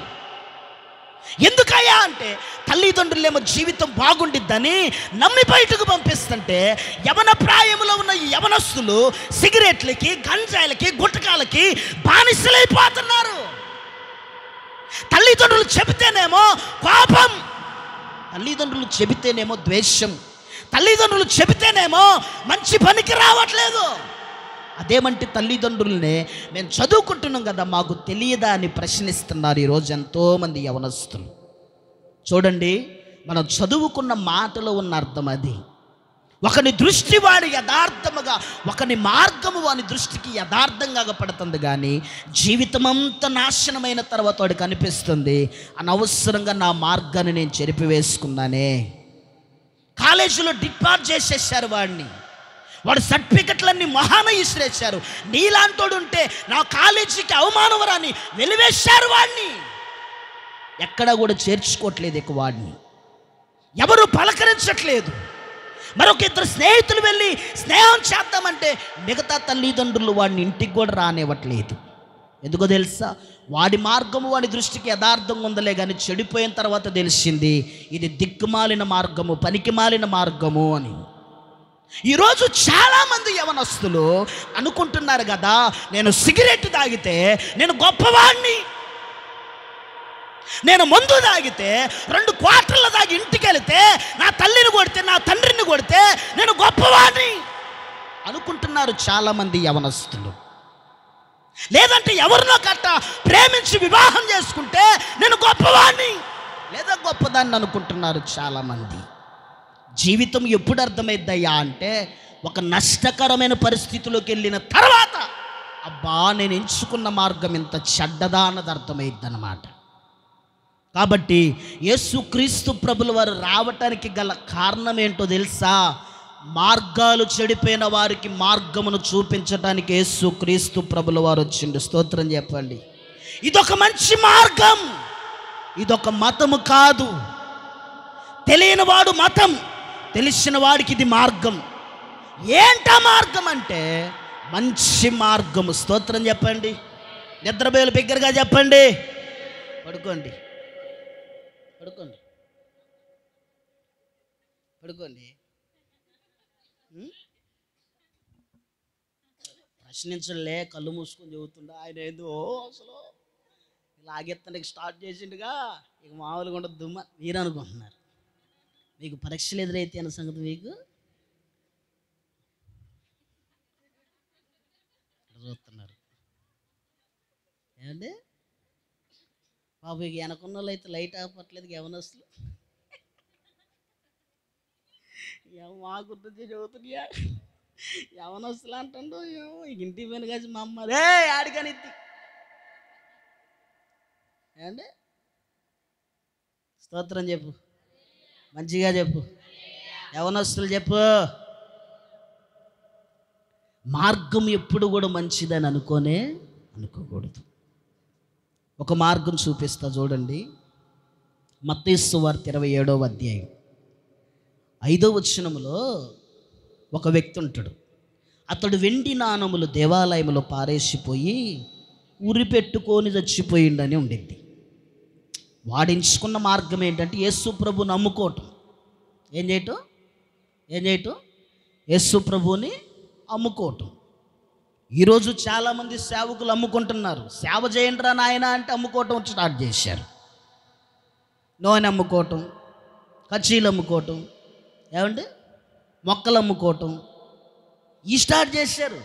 ఎందుకయ్యా అంటే తల్లిదండ్రులేమో జీవితం బాగుండిద్దని నమ్మి బయటకు పంపిస్తుంటే యవన ప్రాయంలో ఉన్న ఈ యవనస్తులు సిగరెట్లకి, గంజాయిలకి, గుట్టకాలకి బానిసలైపోతున్నారు. తల్లిదండ్రులు చెబితేనేమో కోపం, తల్లిదండ్రులు చెబితేనేమో ద్వేషం, తల్లిదండ్రులు చెబితేనేమో మంచి పనికి రావట్లేదు. అదేమంటే తల్లిదండ్రులనే మేము చదువుకుంటున్నాం కదా మాకు తెలియదా అని ప్రశ్నిస్తున్నారు ఈరోజు ఎంతోమంది యవనస్తులు. చూడండి, మనం చదువుకున్న మాటలో ఉన్న అర్థం అది. ఒకని దృష్టి వాడి యథార్థముగా, ఒకని మార్గము వాని దృష్టికి యథార్థంగా పడుతుంది, కానీ జీవితమంతా నాశనమైన తర్వాత వాడికి అనిపిస్తుంది, అనవసరంగా నా మార్గాన్ని నేను చెరిపివేసుకున్నానే. కాలేజీలో డిపార్ట్ చేసేసారు వాడిని, వాడు సర్టిఫికెట్లన్నీ మహాన ఇసిరేశారు. నీలాంటోడు ఉంటే నా కాలేజీకి అవమానవరాన్ని వెలివేశారు వాడిని. ఎక్కడా కూడా చేర్చుకోవట్లేదు ఇక వాడిని, ఎవరు పలకరించట్లేదు. మరొక ఇద్దరు స్నేహితులు వెళ్ళి స్నేహం చేద్దామంటే మిగతా తల్లిదండ్రులు వాడిని ఇంటికి కూడా రానివ్వట్లేదు. ఎందుకో తెలుసా? వాడి మార్గము వాడి దృష్టికి యథార్థంగా ఉందలే, కానీ చెడిపోయిన తర్వాత తెలిసింది ఇది దిక్కుమాలిన మార్గము, పనికిమాలిన మార్గము అని. ఈరోజు చాలామంది యవనస్తులు అనుకుంటున్నారు కదా, నేను సిగరెట్ తాగితే నేను గొప్పవాడిని, నేను మందు తాగితే 2 క్వార్టర్లు తాగి ఇంటికి వెళితే నా తల్లిని కొడితే నా తండ్రిని కొడితే నేను గొప్పవాడిని అనుకుంటున్నారు చాలామంది యవనస్తులు. లేదంటే ఎవరినో కట్ట ప్రేమించి వివాహం చేసుకుంటే నేను గొప్పవాడిని లేదా గొప్పదాన్ని అనుకుంటున్నారు చాలామంది. జీవితం ఎప్పుడు అర్థమైద్దయ్యా అంటే, ఒక నష్టకరమైన పరిస్థితిలోకి వెళ్ళిన తర్వాత అబ్బా నేను ఎంచుకున్న మార్గం ఇంత చెడ్డదా అన్నది అర్థమైద్దన్నమాట. కాబట్టి యేసుక్రీస్తు ప్రభుల వారు రావటానికి గల కారణం ఏంటో తెలుసా? మార్గాలు చెడిపోయిన వారికి మార్గమును చూపించడానికి యేసుక్రీస్తు ప్రభుల వారు వచ్చిండు. స్తోత్రం చెప్పండి. ఇదొక మంచి మార్గం, ఇదొక మతము కాదు. తెలియని వాడు మతం, తెలిసిన వాడికి ఇది మార్గం. ఏంటా మార్గం అంటే మంచి మార్గము. స్తోత్రం చెప్పండి. నిద్రపోయేలు బిగ్గరగా చెప్పండి. పడుకోండి పడుకోండి పడుకోండి. ప్రశ్నించలే, కళ్ళు మూసుకొని చెబుతుండ. ఆయన ఏందో అసలు లాగెత్తడానికి స్టార్ట్ చేసిండుగా, ఇక మామూలుగా ఉండదు దుమ్మ. మీరు అనుకుంటున్నారు మీకు పరీక్షలు ఎదురైతే అన్న సంగతి మీకు చూస్తున్నారు ఏమండి? బాబు ఇక వెనకున్న వాళ్ళు అయితే లైట్ ఆపట్లేదు యవనస్తులు. మా గుర్తు చదువుతున్నా యవనస్తులు అంటుండో ఏమో. ఇక ఇంటికి పోయిన కాసి మా అమ్మ రే ఆడికని ఏమండి? స్తోత్రం చెప్పు, మంచిగా చెప్పు, యవనస్తులు చెప్పు. మార్గం ఎప్పుడు కూడా మంచిదని అనుకోకూడదు. ఒక మార్గం చూపిస్తా చూడండి. మత్తయి సువార్త 27వ అధ్యాయం 5వ వచనములో ఒక వ్యక్తి ఉంటాడు. అతడు వెండి నాణములు దేవాలయంలో పారేసిపోయి ఉరి పెట్టుకొని చచ్చిపోయిండని ఉండింది. వాడించుకున్న మార్గం ఏంటంటే యేసు ప్రభుని నమ్ముకోవటం. ఏం చేయటం యేసు ప్రభుని అమ్ముకోవటం. ఈరోజు చాలామంది సేవకులు అమ్ముకుంటున్నారు. సేవ చేయండిరా నాయన అంటే అమ్ముకోవటం స్టార్ట్ చేశారు. నూనె అమ్ముకోవటం, కచ్చీలు అమ్ముకోవటం, ఏమండి మొక్కలు అమ్ముకోవటం ఈ స్టార్ట్ చేశారు.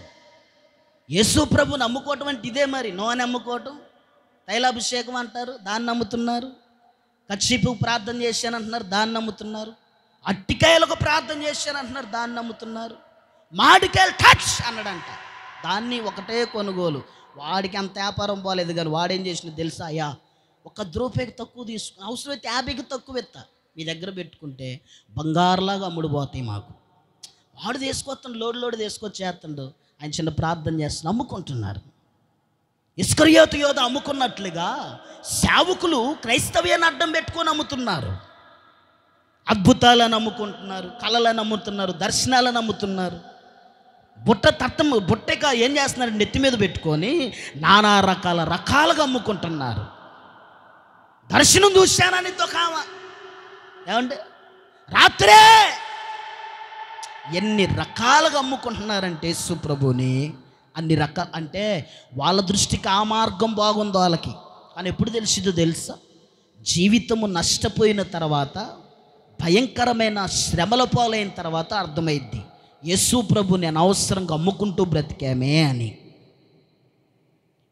యేసు ప్రభుని అమ్ముకోవటం అంటే ఇదే మరి. నూనె అమ్ముకోవటం, తైలాభిషేకం అంటారు, దాన్ని నమ్ముతున్నారు. కచ్చిపు ప్రార్థన చేశానంటున్నారు, దాన్ని నమ్ముతున్నారు. అట్టికాయలకు ప్రార్థన చేశానంటున్నారు, దాన్ని నమ్ముతున్నారు. మామిడికాయలు టచ్ అన్నాడంట, దాన్ని ఒకటే కొనుగోలు. వాడికి అంత వ్యాపారం పోలేదు, కానీ వాడేం చేసినా తెలుసా? అయ్యా 1 రూపాయికి తక్కువ తీసుకుని, అవసరమైతే 50కి తక్కువ ఎత్తా, మీ దగ్గర పెట్టుకుంటే బంగారులాగా అమ్ముడుపోతాయి మాకు. వాడు తీసుకొస్తాడు, లోడు తీసుకొచ్చేస్తాడు. ఆయన చిన్న ప్రార్థన చేస్తాను, అమ్ముకుంటున్నారు. ఇస్కరియోతు యోధ అమ్ముకున్నట్లుగా సేవకులు క్రైస్తవ్యాన్ని అడ్డం పెట్టుకొని అమ్ముతున్నారు. అద్భుతాలను అమ్ముకుంటున్నారు, కళలను అమ్ముతున్నారు, దర్శనాలను అమ్ముతున్నారు. బుట్టగా ఏం చేస్తున్నారు? నెత్తి మీద పెట్టుకొని నానా రకాలుగా అమ్ముకుంటున్నారు. దర్శనం చూశానని దొకామ ఏమంటే రాత్రే ఎన్ని రకాలుగా అమ్ముకుంటున్నారంటే యేసు ప్రభుని. అన్ని రకాలు అంటే వాళ్ళ దృష్టికి ఆ మార్గం బాగుందో వాళ్ళకి. కానీ ఎప్పుడు తెలిసిందో తెలుసా? జీవితము నష్టపోయిన తర్వాత, భయంకరమైన శ్రమల పాలైన తర్వాత అర్థమైద్ది యేసు ప్రభుని అనవసరంగా అమ్ముకుంటూ బ్రతికామే అని.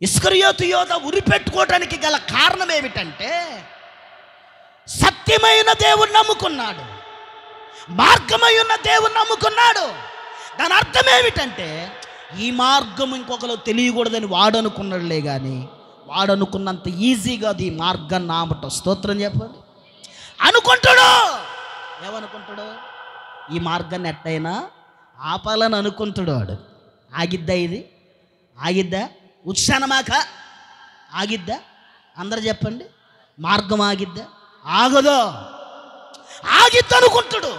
ఇస్కరియోతు యోధ ఉరి పెట్టుకోవడానికి గల కారణం ఏమిటంటే సత్య సత్యమైన దేవుణ్ణి నమ్ముకున్నాడు, మార్గమై ఉన్న దేవుణ్ణి నమ్ముకున్నాడు. దాని అర్థం ఏమిటంటే ఈ మార్గం ఇంకొకరు తెలియకూడదని వాడు అనుకున్నాడులే, కానీ వాడు అనుకున్నంత ఈజీగా అది ఈ మార్గాన్ని ఆమట. స్తోత్రం చెప్పండి. అనుకుంటాడు. ఏమనుకుంటాడు? ఈ మార్గాన్ని ఎట్టయినా ఆపాలని అనుకుంటాడు వాడు. ఆగిద్దా? ఇది ఆగిద్దా? ఉత్సాహమాక ఆగిద్దా? అందరు చెప్పండి. మార్గం ఆగిద్దా? ఆగదో. ఆగిద్దు అనుకుంటాడు.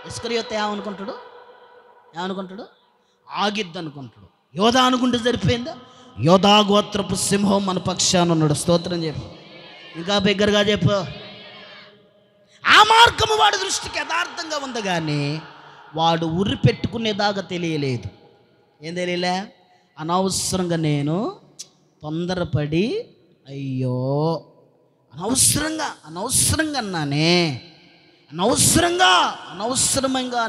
ఇస్కరియోతు ఏమనుకుంటాడు? ఆగిద్దు అనుకుంటాడు. యోధా అనుకుంటే సరిపోయిందా? యోధా గోత్రపు సింహం మన పక్షాన ఉన్నాడు. స్తోత్రం చెప్పు. ఇంకా బిగ్గరగా చెప్పు. ఆ మార్గము వాడి దృష్టికి యథార్థంగా ఉంది, కానీ వాడు ఉరి పెట్టుకునేదాకా తెలియలేదు. ఏం తెలియలే? అనవసరంగా నేను తొందరపడి అయ్యో అనవసరంగా అన్నానే, అనవసరంగా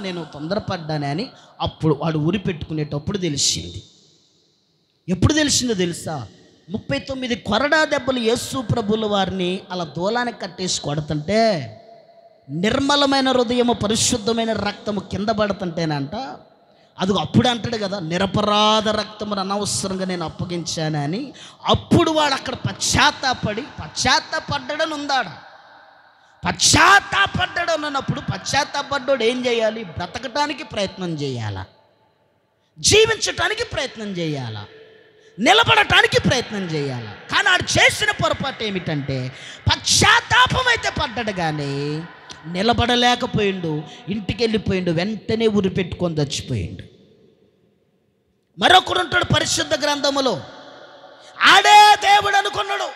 నేను తొందరపడ్డానే అని అప్పుడు వాడు ఉరి పెట్టుకునేటప్పుడు తెలిసింది. ఎప్పుడు తెలిసిందో తెలుసా? 39 కొరడా దెబ్బలు యేసు ప్రభుల వారిని అలా దూలానికి కట్టేసి కొడుతుంటే, నిర్మలమైన హృదయము పరిశుద్ధమైన రక్తము కింద పడుతుంటేనంట, అది అప్పుడు అంటాడు కదా, నిరపరాధ రక్తమును అనవసరంగా నేను అప్పగించానని. అప్పుడు వాడు అక్కడ పశ్చాత్తాపడ్డాడని ఉందాడు. పశ్చాత్తాపడ్డాడు అన్నప్పుడు పశ్చాత్తాపడ్డాడు ఏం చేయాలి? బ్రతకటానికి ప్రయత్నం చేయాలా, జీవించటానికి ప్రయత్నం చేయాలా, నిలబడటానికి ప్రయత్నం చేయాలా. కానీ ఆడు చేసిన పొరపాటు ఏమిటంటే పశ్చాత్తాపం అయితే పడ్డాడు, కానీ నిలబడలేకపోయిండు. ఇంటికి వెళ్ళిపోయిండు. వెంటనే ఉరి పెట్టుకొని చచ్చిపోయిండు. మరొకడు ఉంటాడు పరిశుద్ధ గ్రంథములో, ఆడే దేవుడు అనుకున్నాడు.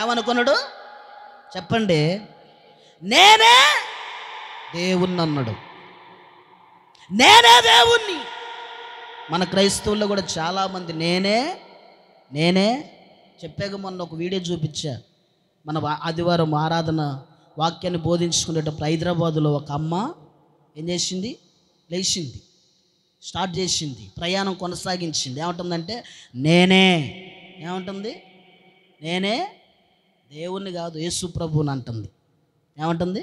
ఏమనుకున్నాడు చెప్పండి? నేనే దేవుణ్ణి అన్నాడు. నేనే దేవుణ్ణి. మన క్రైస్తవుల్లో కూడా చాలామంది నేనే చెప్పాక మొన్న ఒక వీడియో చూపించా. మన ఆదివారం ఆరాధన వాక్యాన్ని బోధించుకునేటప్పుడు హైదరాబాదులో ఒక అమ్మ ఏం చేసింది? లేచింది, స్టార్ట్ చేసింది, ప్రయాణం కొనసాగించింది. ఏమంటుందంటే ఏమంటుంది? నేనే దేవుణ్ణి కాదు, యేసు ప్రభువుని అంటుంది. ఏమంటుంది?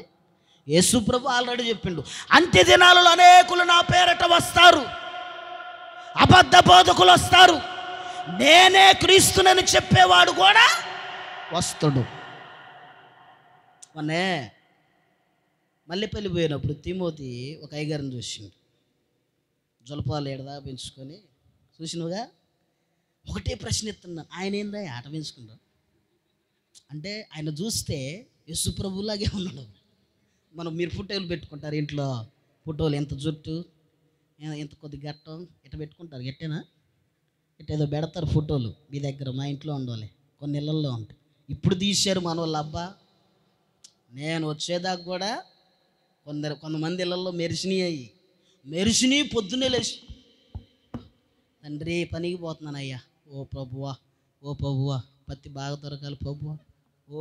యేసు ప్రభు ఆల్రెడీ చెప్పిండు, అంత్య దినాలలో అనేకులు నా పేరట వస్తారు, అబద్ధ బోధకులు వస్తారు, నేనే క్రీస్తునని చెప్పేవాడు కూడా వస్తాడు. మొన్నే మల్లెపల్లి పోయినప్పుడు తిమోతి ఒక అయ్యగారిని చూసిండు. జొలపాలు ఏడదా పెంచుకొని చూసినవుగా. ఒకటే ప్రశ్న ఎత్తున్నా, ఆయన ఏందా ఆట పెంచుకుంటా అంటే ఆయన చూస్తే యేసు ప్రభులాగే ఉన్నాడు. మీరు ఫోటోలు పెట్టుకుంటారు ఇంట్లో, ఫోటోలు ఎంత జుట్టు, ఎంత కొద్ది గట్టం ఇట్లా పెట్టుకుంటారు. గట్టేనా ఇట్టేదో పెడతారు ఫోటోలు. మీ దగ్గర మా ఇంట్లో ఉండాలి, కొన్ని ఇళ్ళల్లో ఉంటాయి. ఇప్పుడు తీశారు మన వాళ్ళు. అబ్బా, నేను వచ్చేదాకా కూడా కొంతమంది ఇళ్ళల్లో మెరిసినాయి పొద్దున్నే లేచి, తండ్రి పనికి పోతున్నానయ్యా, ఓ ప్రభువా పత్తి బాగా దొరకాలి ప్రభువా, ఓ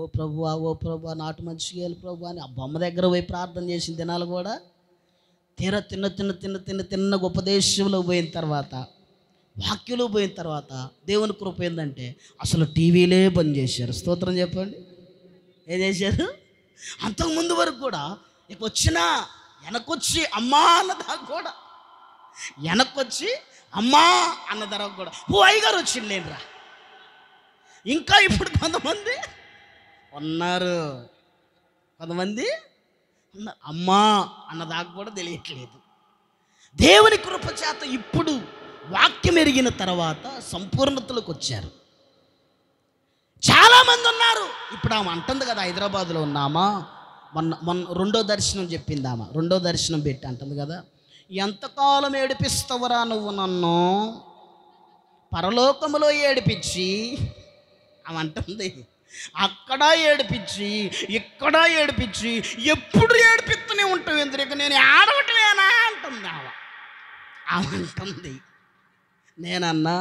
ప్రభువా నాటు మంచిగా వెళ్ళి ప్రభు అని ఆ బొమ్మ దగ్గర పోయి ప్రార్థన చేసిన దినాలు కూడా తిన్న గొప్ప దేశంలో పోయిన తర్వాత, వాక్యంలో పోయిన తర్వాత దేవుని కృప ఏంటంటే అసలు టీవీలే బంద్ చేశారు. స్తోత్రం చెప్పండి. ఏం చేశారు? అంతకుముందు వరకు కూడా వెనకొచ్చి అమ్మా అన్నదాకా కూడా ఓ అయ్యగారు వచ్చిండ్లేండ్రా. ఇంకా ఇప్పుడు కొంతమంది ఉన్నారు అమ్మా అన్నదాకా కూడా తెలియట్లేదు. దేవుని కృప చేత ఇప్పుడు వాక్యం ఎరిగిన తర్వాత సంపూర్ణతలోకి వచ్చారు. చాలామంది ఉన్నారు. ఇప్పుడు ఆమె అంటుంది కదా, హైదరాబాద్లో ఉన్నామా, మొన్న రెండో దర్శనం చెప్పిందామా, రెండో దర్శనం పెట్టి అంటుంది కదా, ఎంతకాలం ఏడిపిస్తావరా నువ్వు నన్ను, పరలోకములో ఏడిపించి, ఆమె అంటుంది అక్కడ ఏడిపించి ఇక్కడ ఏడిపించి ఎప్పుడు ఏడిపిస్తూనే ఉంటావు, ఎందుకు నేను ఆడవటమేనా అంటుంది ఆమె అంటుంది. నేనన్నా,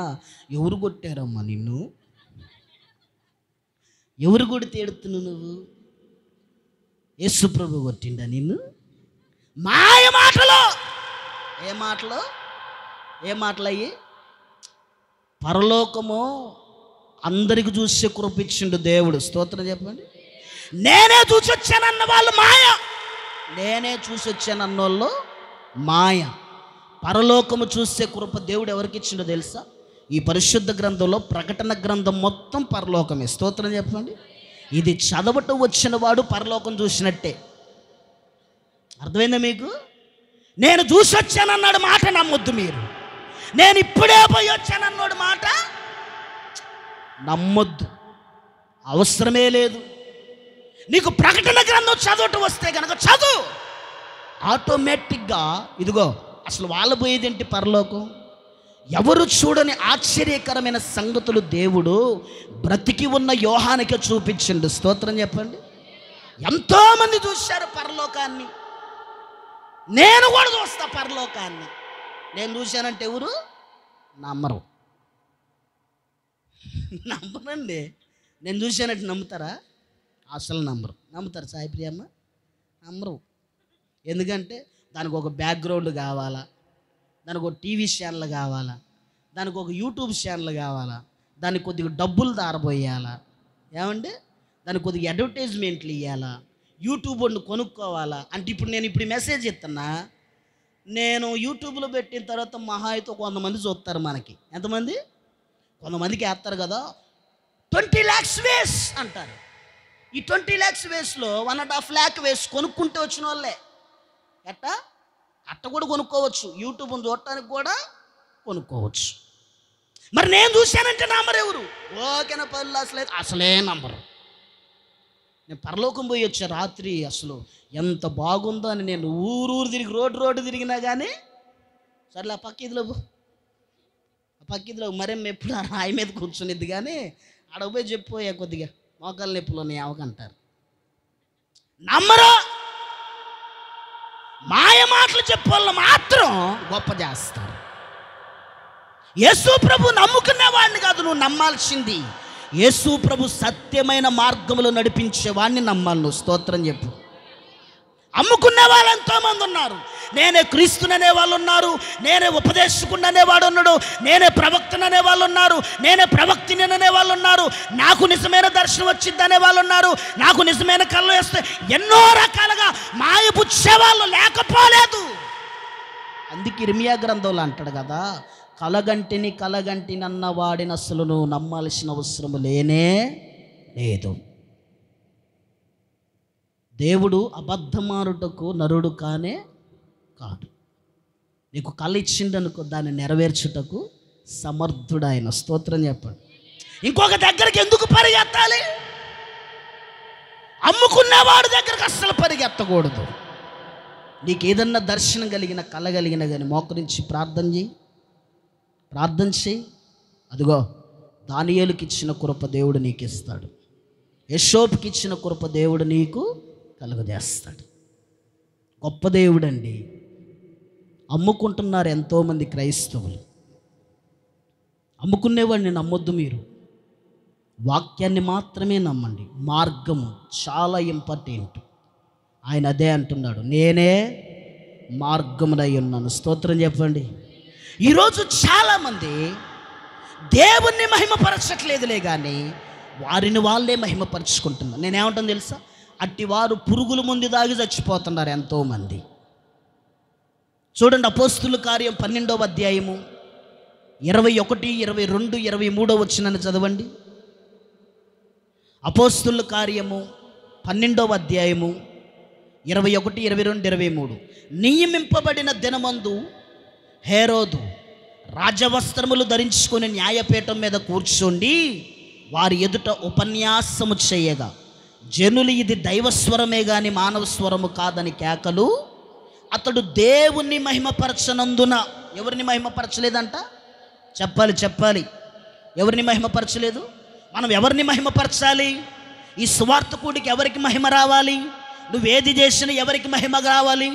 ఎవరు కొట్టారమ్మా నిన్ను? ఎవరు కొడితే ఏడుతున్నావు నువ్వు? యేసు ప్రభు కొట్టిండా నిన్ను? మాయ మాటలు. ఏ మాటలు అయ్యి? పరలోకము అందరికి చూసే కృపించిండు దేవుడు. స్తోత్రం చెప్పండి. నేనే చూసి వచ్చానన్న వాళ్ళు మాయ. నేనే చూసి వచ్చానన్న వాళ్ళు మాయ. పరలోకము చూసే కృప దేవుడు ఎవరికి ఇచ్చిండో తెలుసా? ఈ పరిశుద్ధ గ్రంథంలో ప్రకటన గ్రంథం మొత్తం పరలోకమే. స్తోత్రం చెప్పండి. ఇది చదవటం వచ్చిన వాడు పరలోకం చూసినట్టే. అర్థమైందా మీకు? నేను చూసి వచ్చానన్నాడు మాట నమ్మొద్దు మీరు. నేను ఇప్పుడే పోయి వచ్చానన్నాడు మాట నమ్మొద్దు, అవసరమే లేదు. నీకు ప్రకటన గ్రంథం చదవటం వస్తే కనుక చదువు. ఆటోమేటిక్గా ఇదిగో అసలు వాళ్ళ పోయేదేంటి పరలోకం. ఎవరు చూడని ఆశ్చర్యకరమైన సంగతులు దేవుడు బ్రతికి ఉన్న యోహానికే చూపించిండు. స్తోత్రం చెప్పండి. ఎంతోమంది చూశారు పరలోకాన్ని. నేను కూడా చూస్తా పరలోకాన్ని. నేను చూశానంటే ఎవరు నమ్మరు. నమ్మరండి. నేను చూశానంటే నమ్ముతారా? అసలు నమ్మరు. నమ్ముతారు సాయిప్రియమ్మ? నమ్మరు. ఎందుకంటే దానికి ఒక బ్యాక్గ్రౌండ్ కావాలా, దానికి ఒక టీవీ ఛానల్ కావాలా, దానికి ఒక యూట్యూబ్ ఛానల్ కావాలా, దానికి కొద్దిగా డబ్బులు దారబోయాలా, ఏమంటే దానికి కొద్దిగా అడ్వర్టైజ్మెంట్లు ఇవ్వాలా, యూట్యూబ్ వండు కొనుక్కోవాలా. అంటే ఇప్పుడు నేను మెసేజ్ ఇస్తున్నా, నేను యూట్యూబ్లో పెట్టిన తర్వాత మహా అయితే కొంతమంది చూస్తారు. మనకి ఎంతమంది? కొంతమందికి వేస్తారు కదా 20 lakhs వేస్ అంటారు. ఈ 20 lakhs వేస్లో 1.5 lakh వేస్ కొనుక్కుంటే వచ్చిన వాళ్ళే. అట్ట కూడా కొనుక్కోవచ్చు. యూట్యూబ్ని చూడటానికి కూడా కొనుక్కోవచ్చు. మరి నేను చూశానంటే నమ్మరు ఎవరు? ఓకేనా పనులు అసలే నమ్మరు. నేను పరలోకం పోయి వచ్చా రాత్రి. అసలు ఎంత బాగుందో అని నేను ఊరు తిరిగి రోడ్డు తిరిగినా కానీ సర్లే ఆ పక్క ఇదిలో మరేం ఎప్పుడు ఆ రాయి మీద కూర్చునిద్ది కానీ అడగపోయి చెప్పిపోయా కొద్దిగా మోకాళ్ళ నొప్పులు నీ అవకంటారు. నమ్మరు. మాయ మాటలు చెప్పేవాళ్ళు మాత్రం గొప్ప చేస్తారు. యేసు ప్రభు నమ్ముకునే వాడిని కాదు నువ్వు నమ్మాల్సింది. యేసు ప్రభు సత్యమైన మార్గంలో నడిపించేవాడిని నమ్మాలి నువ్వు. స్తోత్రం చెప్పు. అమ్ముకునే వాళ్ళు ఎంతోమంది ఉన్నారు. నేనే క్రీస్తుని అనేవాళ్ళు ఉన్నారు, నేనే ఉపదేశకుడిని అనేవాడు ఉన్నాడు, నేనే ప్రవక్తని అనేవాళ్ళు ఉన్నారు, నేనే ప్రవక్తిని అనేవాళ్ళు ఉన్నారు, నాకు నిజమైన దర్శనం వచ్చింది అనేవాళ్ళు ఉన్నారు, నాకు నిజమైన కళ్ళు వేస్తే ఎన్నో రకాలుగా మాయపుచ్చేవాళ్ళు లేకపోలేదు. అందుకే ఇర్మియా గ్రంథంలో అంటాడు కదా, కలగంటిని అన్న వాడిని అసలు నువ్వు నమ్మాల్సిన అవసరం లేనే లేదు. దేవుడు అబద్ధమారుటకు నరుడు కానే కాదు. నీకు కళ ఇచ్చిండనుకో దాన్ని నెరవేర్చుటకు సమర్థుడు ఆయన. స్తోత్రం చెప్పండి. ఇంకొక దగ్గరికి ఎందుకు పరిగెత్తాలి? అమ్ముకునేవాడు దగ్గరికి అస్సలు పరిగెత్తకూడదు. నీకు ఏదన్నా దర్శనం కలిగిన కళ కలిగిన కానీ మోకరించి ప్రార్థన చేయి. అదిగో దానియేలుకి ఇచ్చిన కృప దేవుడు నీకు ఇస్తాడు. యెషోపుకి ఇచ్చిన కృప దేవుడు నీకు కలుగజేస్తాడు. గొప్ప దేవుడండి. అమ్ముకుంటున్నారు ఎంతోమంది క్రైస్తవులు. అమ్ముకునేవాడిని నమ్మొద్దు మీరు. వాక్యాన్ని మాత్రమే నమ్మండి. మార్గము చాలా ఇంపార్టెంట్. ఆయన అదే అంటున్నాడు, నేనే మార్గమునై ఉన్నాను. స్తోత్రం చెప్పండి. ఈరోజు చాలామంది దేవుణ్ణి మహిమపరచట్లేదులే కానీ వారిని వాళ్ళే మహిమపరుచుకుంటున్నారు. నేనేమంటాను తెలుసా? అట్టి వారు పురుగుల ముందు దాగి చచ్చిపోతున్నారు ఎంతోమంది. చూడండి, అపోస్తుల కార్యం 12వ అధ్యాయము 21, 22, 23 వచనాన్ని చదవండి. అపోస్తుల కార్యము 12వ అధ్యాయము 21, 22, 23. నియమింపబడిన దినమందు హేరోదు రాజవస్త్రములు ధరించుకొని న్యాయపీఠం మీద కూర్చోండి వారి ఎదుట ఉపన్యాసము చేయగా జనులు ఇది దైవస్వరమే గాని మానవ స్వరము కాదని కేకలు. అతడు దేవుణ్ణి మహిమపరచనందున, ఎవరిని మహిమపరచలేదంట? చెప్పాలి. ఎవరిని మహిమపరచలేదు? మనం ఎవరిని మహిమపరచాలి? ఈ సువార్తకుడికి ఎవరికి మహిమ రావాలి? నువ్వేది చేసినా ఎవరికి మహిమ రావాలి?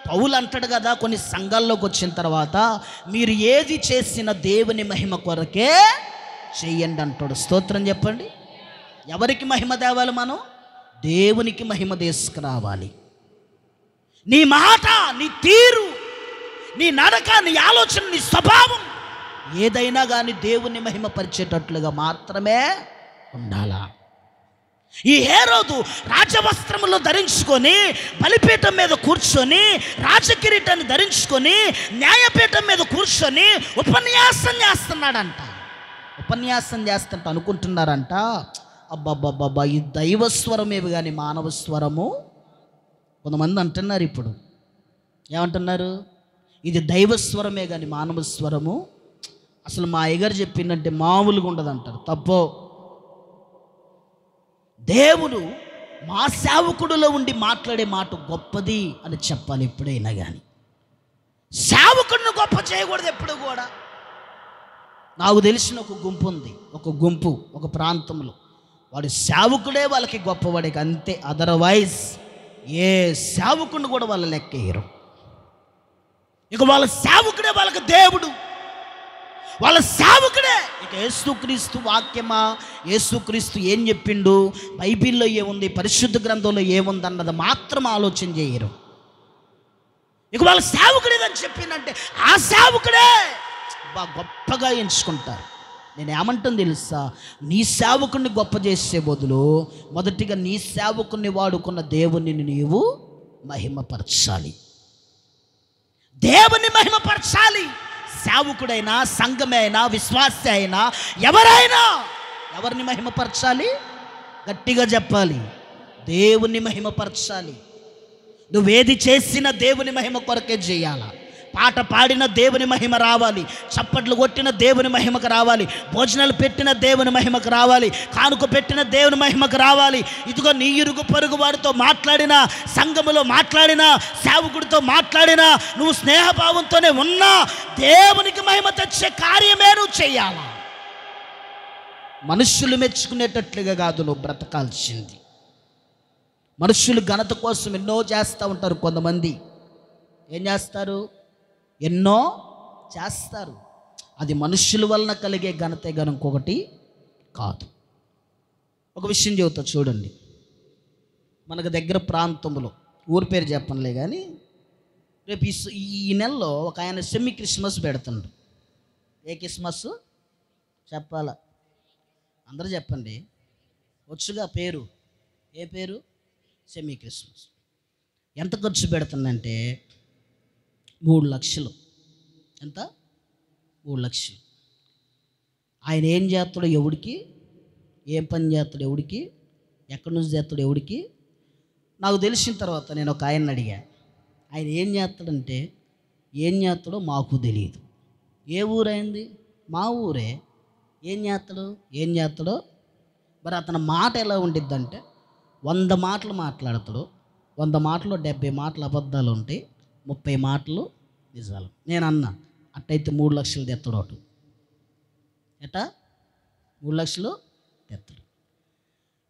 పౌలు అంటాడు కదా కొన్ని సంఘాల్లోకి వచ్చిన తర్వాత, మీరు ఏది చేసినా దేవుని మహిమ కొరకే చెయ్యండి అంటాడు. స్తోత్రం చెప్పండి. ఎవరికి మహిమ తేవాలి? మనం దేవునికి మహిమ తీసుకురావాలి. నీ మాట, నీ తీరు, నీ నడక, నీ ఆలోచన, నీ స్వభావం ఏదైనా కానీ దేవుని మహిమపరిచేటట్లుగా మాత్రమే ఉండాలా. ఈ హేరోదు రాజవస్త్రములు ధరించుకొని బలిపీఠం మీద కూర్చొని రాజకిరీటాన్ని ధరించుకొని న్యాయపీఠం మీద కూర్చొని ఉపన్యాసం చేస్తున్నాడంట. ఉపన్యాసం చేస్తుంట అనుకుంటున్నారంట, అబ్బాబ్బాబ్బా ఈ దైవస్వరమేవి కానీ మానవ స్వరము. కొంతమంది అంటున్నారు, ఇప్పుడు ఏమంటున్నారు, ఇది దైవస్వరమే కానీ మానవ స్వరము అసలు మా అయ్యగారు చెప్పిందంటే మామూలుగా ఉండదంటారు. తప్పో, దేవుడు మా సేవకుడిలో ఉండి మాట్లాడే మాట గొప్పది అని చెప్పాలి ఎప్పుడైనా కానీ. సేవకుడిని గొప్ప చేయకూడదు ఎప్పుడు కూడా. నాకు తెలిసిన ఒక గుంపు ఉంది, ఒక ప్రాంతంలో వాడు సేవకుడే వాళ్ళకి గొప్పవాడే అంతే. అదర్వైజ్ ఏ సేవకుడిని కూడా వాళ్ళ లెక్కేయరు. ఇక వాళ్ళ సేవకుడే వాళ్ళకి దేవుడు, వాళ్ళ సేవకుడే. ఇక యేసుక్రీస్తు వాక్యమా, యేసుక్రీస్తు ఏం చెప్పిండు, బైబిల్లో ఏముంది, పరిశుద్ధ గ్రంథంలో ఏముంది అన్నది మాత్రం ఆలోచన చేయరు. ఇక వాళ్ళ సేవకుడేదని చెప్పిందంటే ఆ సేవకుడే బాగా గొప్పగా ఎంచుకుంటారు. నేను ఏమంటాను తెలుసా, నీ సేవకుడిని గొప్ప చేసే బదులు మొదటిగా నీ సేవకుడిని వాడుకున్న దేవుని నీవు మహిమపరచాలి. దేవుని మహిమపరచాలి. సేవకుడైనా, సంఘమే అయినా, విశ్వాసి అయినా, ఎవరిని మహిమపరచాలి? గట్టిగా చెప్పాలి, దేవుని మహిమపరచాలి. నువ్వేది చేసినా దేవుని మహిమ కొరకే చేయాలా. పాట పాడిన దేవుని మహిమ రావాలి, చప్పట్లు కొట్టిన దేవుని మహిమకు రావాలి, భోజనాలు పెట్టిన దేవుని మహిమకు రావాలి, కానుక పెట్టిన దేవుని మహిమకు రావాలి. ఇదిగో నీ ఇరుగు పొరుగు వారితో మాట్లాడినా, సంఘములో మాట్లాడినా, సేవకుడితో మాట్లాడినా, నువ్వు స్నేహభావంతోనే ఉన్నా దేవునికి మహిమ తెచ్చే కార్యమే నువ్వు చెయ్యాలా. మనుష్యులు మెచ్చుకునేటట్లుగా కాదు నువ్వు బ్రతకాల్సింది. మనుష్యులు ఘనత కోసం ఎన్నో చేస్తూ ఉంటారు. కొంతమంది ఏం చేస్తారు, ఎన్నో చేస్తారు. అది మనుష్యుల వలన కలిగే ఘనతే గాని ఇంకొకటి కాదు. ఒక విషయం చెబుతా చూడండి. మనకు దగ్గర ప్రాంతంలో, ఊరి పేరు చెప్పనులే కానీ, రేపు ఈ నెలలో ఒక ఆయన సెమీ క్రిస్మస్ పెడుతుండ్రు. ఏ క్రిస్మస్ చెప్పాలా? అందరూ చెప్పండి. వచ్చుగా పేరు, ఏ పేరు? Semi Christmas. ఎంత ఖర్చు పెడుతుందంటే 3 లక్షలు. ఎంత? 3 లక్షలు. ఆయన ఏం చేస్తాడో ఎవడికి, ఏం పని చేస్తాడో ఎవడికి, ఎక్కడి నుంచి చేస్తాడో ఎవడికి. నాకు తెలిసిన తర్వాత నేను ఒక ఆయన్ని అడిగా, ఆయన ఏం చేస్తాడంటే, ఏం చేస్తాడో మాకు తెలియదు. ఏ ఊరైంది? మా ఊరే. ఏం చేస్తాడో మరి అతని మాట ఎలా ఉండిద్దంటే, 100 మాటలు మాట్లాడతాడు, 100 మాటలు 70 మాటలు అబద్ధాలు ఉంటాయి, 30 మాటలు నిజాలు. నేను అన్నా, అట్టయితే 3 లక్షలు తెస్తాడు అటు. ఎట్టా 3 లక్షలు తెస్తాడు.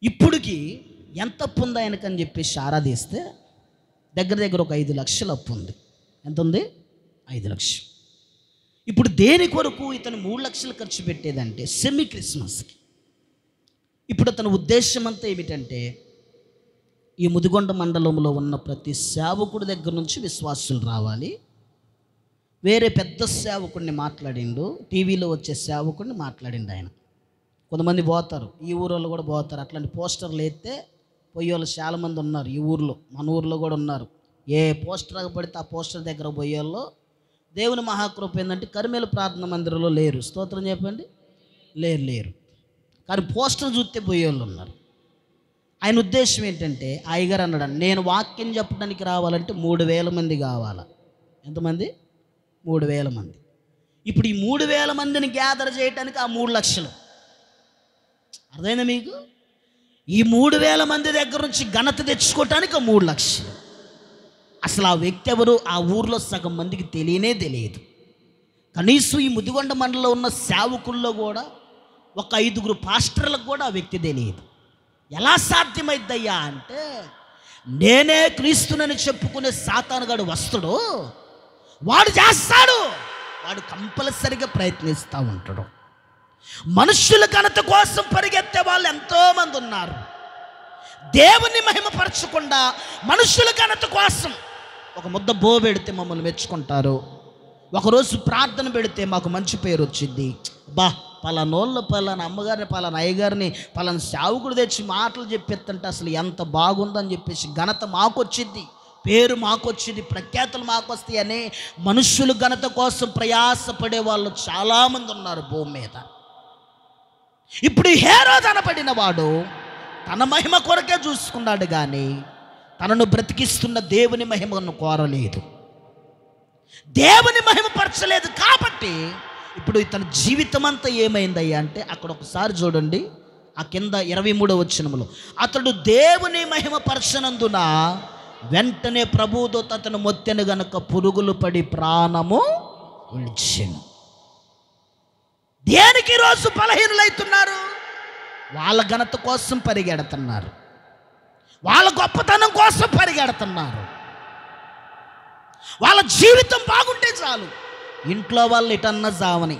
ఇప్పుడుకి ఎంత అప్పు ఉంది ఆయనకని చెప్పేసి ఆరాధిస్తే దగ్గర ఒక 5 లక్షలు అప్పు ఉంది. ఎంత ఉంది? 5 లక్షలు. ఇప్పుడు దేని కొరకు ఇతను 3 లక్షలు ఖర్చు పెట్టేదంటే సెమీ క్రిస్మస్కి. ఇప్పుడు అతని ఉద్దేశం అంతా ఏమిటంటే, ఈ ముదిగొండ మండలంలో ఉన్న ప్రతి సేవకుడి దగ్గర నుంచి విశ్వాసులు రావాలి. వేరే పెద్ద సేవకుడిని మాట్లాడిండు, టీవీలో వచ్చే సేవకుడిని మాట్లాడిండు ఆయన. కొంతమంది పోతారు, ఈ ఊరిలో కూడా పోతారు. అట్లాంటి పోస్టర్లు ఎత్తే పోయేవాళ్ళు చాలామంది ఉన్నారు ఈ ఊర్లో, మన ఊర్లో కూడా ఉన్నారు. ఏ పోస్టర్ పడితే ఆ పోస్టర్ దగ్గర పోయేవాళ్ళు. దేవుని మహాకృప ఏంటంటే కరిమేలు ప్రార్థన మందిరంలో లేరు. స్తోత్రం చెప్పండి. లేరు. కానీ పోస్టర్ చూస్తే పోయేవాళ్ళు ఉన్నారు. ఆయన ఉద్దేశం ఏంటంటే, అయ్యగారు అన్నాడు, నేను వాక్యం చెప్పడానికి రావాలంటే 3,000 మంది కావాలా. ఎంతమంది? 3,000 మంది. ఇప్పుడు ఈ 3,000 మందిని గ్యాదర్ చేయడానికి ఆ 3 లక్షలు. అర్థమైందా మీకు? ఈ 3,000 మంది దగ్గర నుంచి ఘనత తెచ్చుకోవటానికి 3 లక్షలు. అసలు ఆ వ్యక్తి ఎవరు ఆ ఊర్లో సగం మందికి తెలియదు. కనీసం ఈ ముదిగొండ మండలంలో ఉన్న సేవకుల్లో కూడా ఒక 5 పాస్టర్లకు కూడా ఆ వ్యక్తి తెలియదు. ఎలా సాధ్యమైద్దయ్యా అంటే, నేనే క్రీస్తునని చెప్పుకునే సాతానుగాడు వస్తుడు, వాడు చేస్తాడు, వాడు కంపల్సరిగా ప్రయత్నిస్తూ ఉంటాడు. మనుష్యుల ఘనత కోసం పరిగెత్తే వాళ్ళు ఎంతోమంది ఉన్నారు. దేవుని మహిమపరచకుండా మనుష్యుల ఘనత కోసం ఒక ముద్ద బో పెడితే మమ్మల్ని మెచ్చుకుంటారు, ఒకరోజు ప్రార్థన పెడితే మాకు మంచి పేరు వచ్చింది. బా పలానోళ్ళు పలానా అమ్మగారిని పలానా అయ్యగారిని పలానా సేవకుడు తెచ్చి మాటలు చెప్పేస్తుంటే అసలు ఎంత బాగుందని చెప్పేసి ఘనత మాకు వచ్చింది, పేరు మాకు వచ్చింది, ప్రఖ్యాతులు మాకు వస్తాయి అనే మనుషులు ఘనత కోసం ప్రయాసపడే వాళ్ళు చాలామంది ఉన్నారు భూమి మీద. ఇప్పుడు హేరోదు అనబడిన వాడు తన మహిమ కొరకే చూసుకున్నాడు కానీ తనను బ్రతికిస్తున్న దేవుని మహిమను కోరలేదు, దేవుని మహిమపరచలేదు. కాబట్టి ఇప్పుడు ఇతని జీవితం అంతా ఏమైందయ్యా అంటే అక్కడ ఒకసారి చూడండి, ఆ కింద 23వ వచనములో, అతడు దేవుని మహిమపరచనందున వెంటనే ప్రభువుదూత అతను మొత్తెను గనుక పురుగులు పడి ప్రాణము విడిచెను. దేనికి ఈరోజు బలహీనులైతున్నారు? వాళ్ళ ఘనత కోసం పరిగెడుతున్నారు, వాళ్ళ గొప్పతనం కోసం పరిగెడుతున్నారు. వాళ్ళ జీవితం బాగుంటే చాలు, ఇంట్లో వాళ్ళు ఎటన్నా జావని,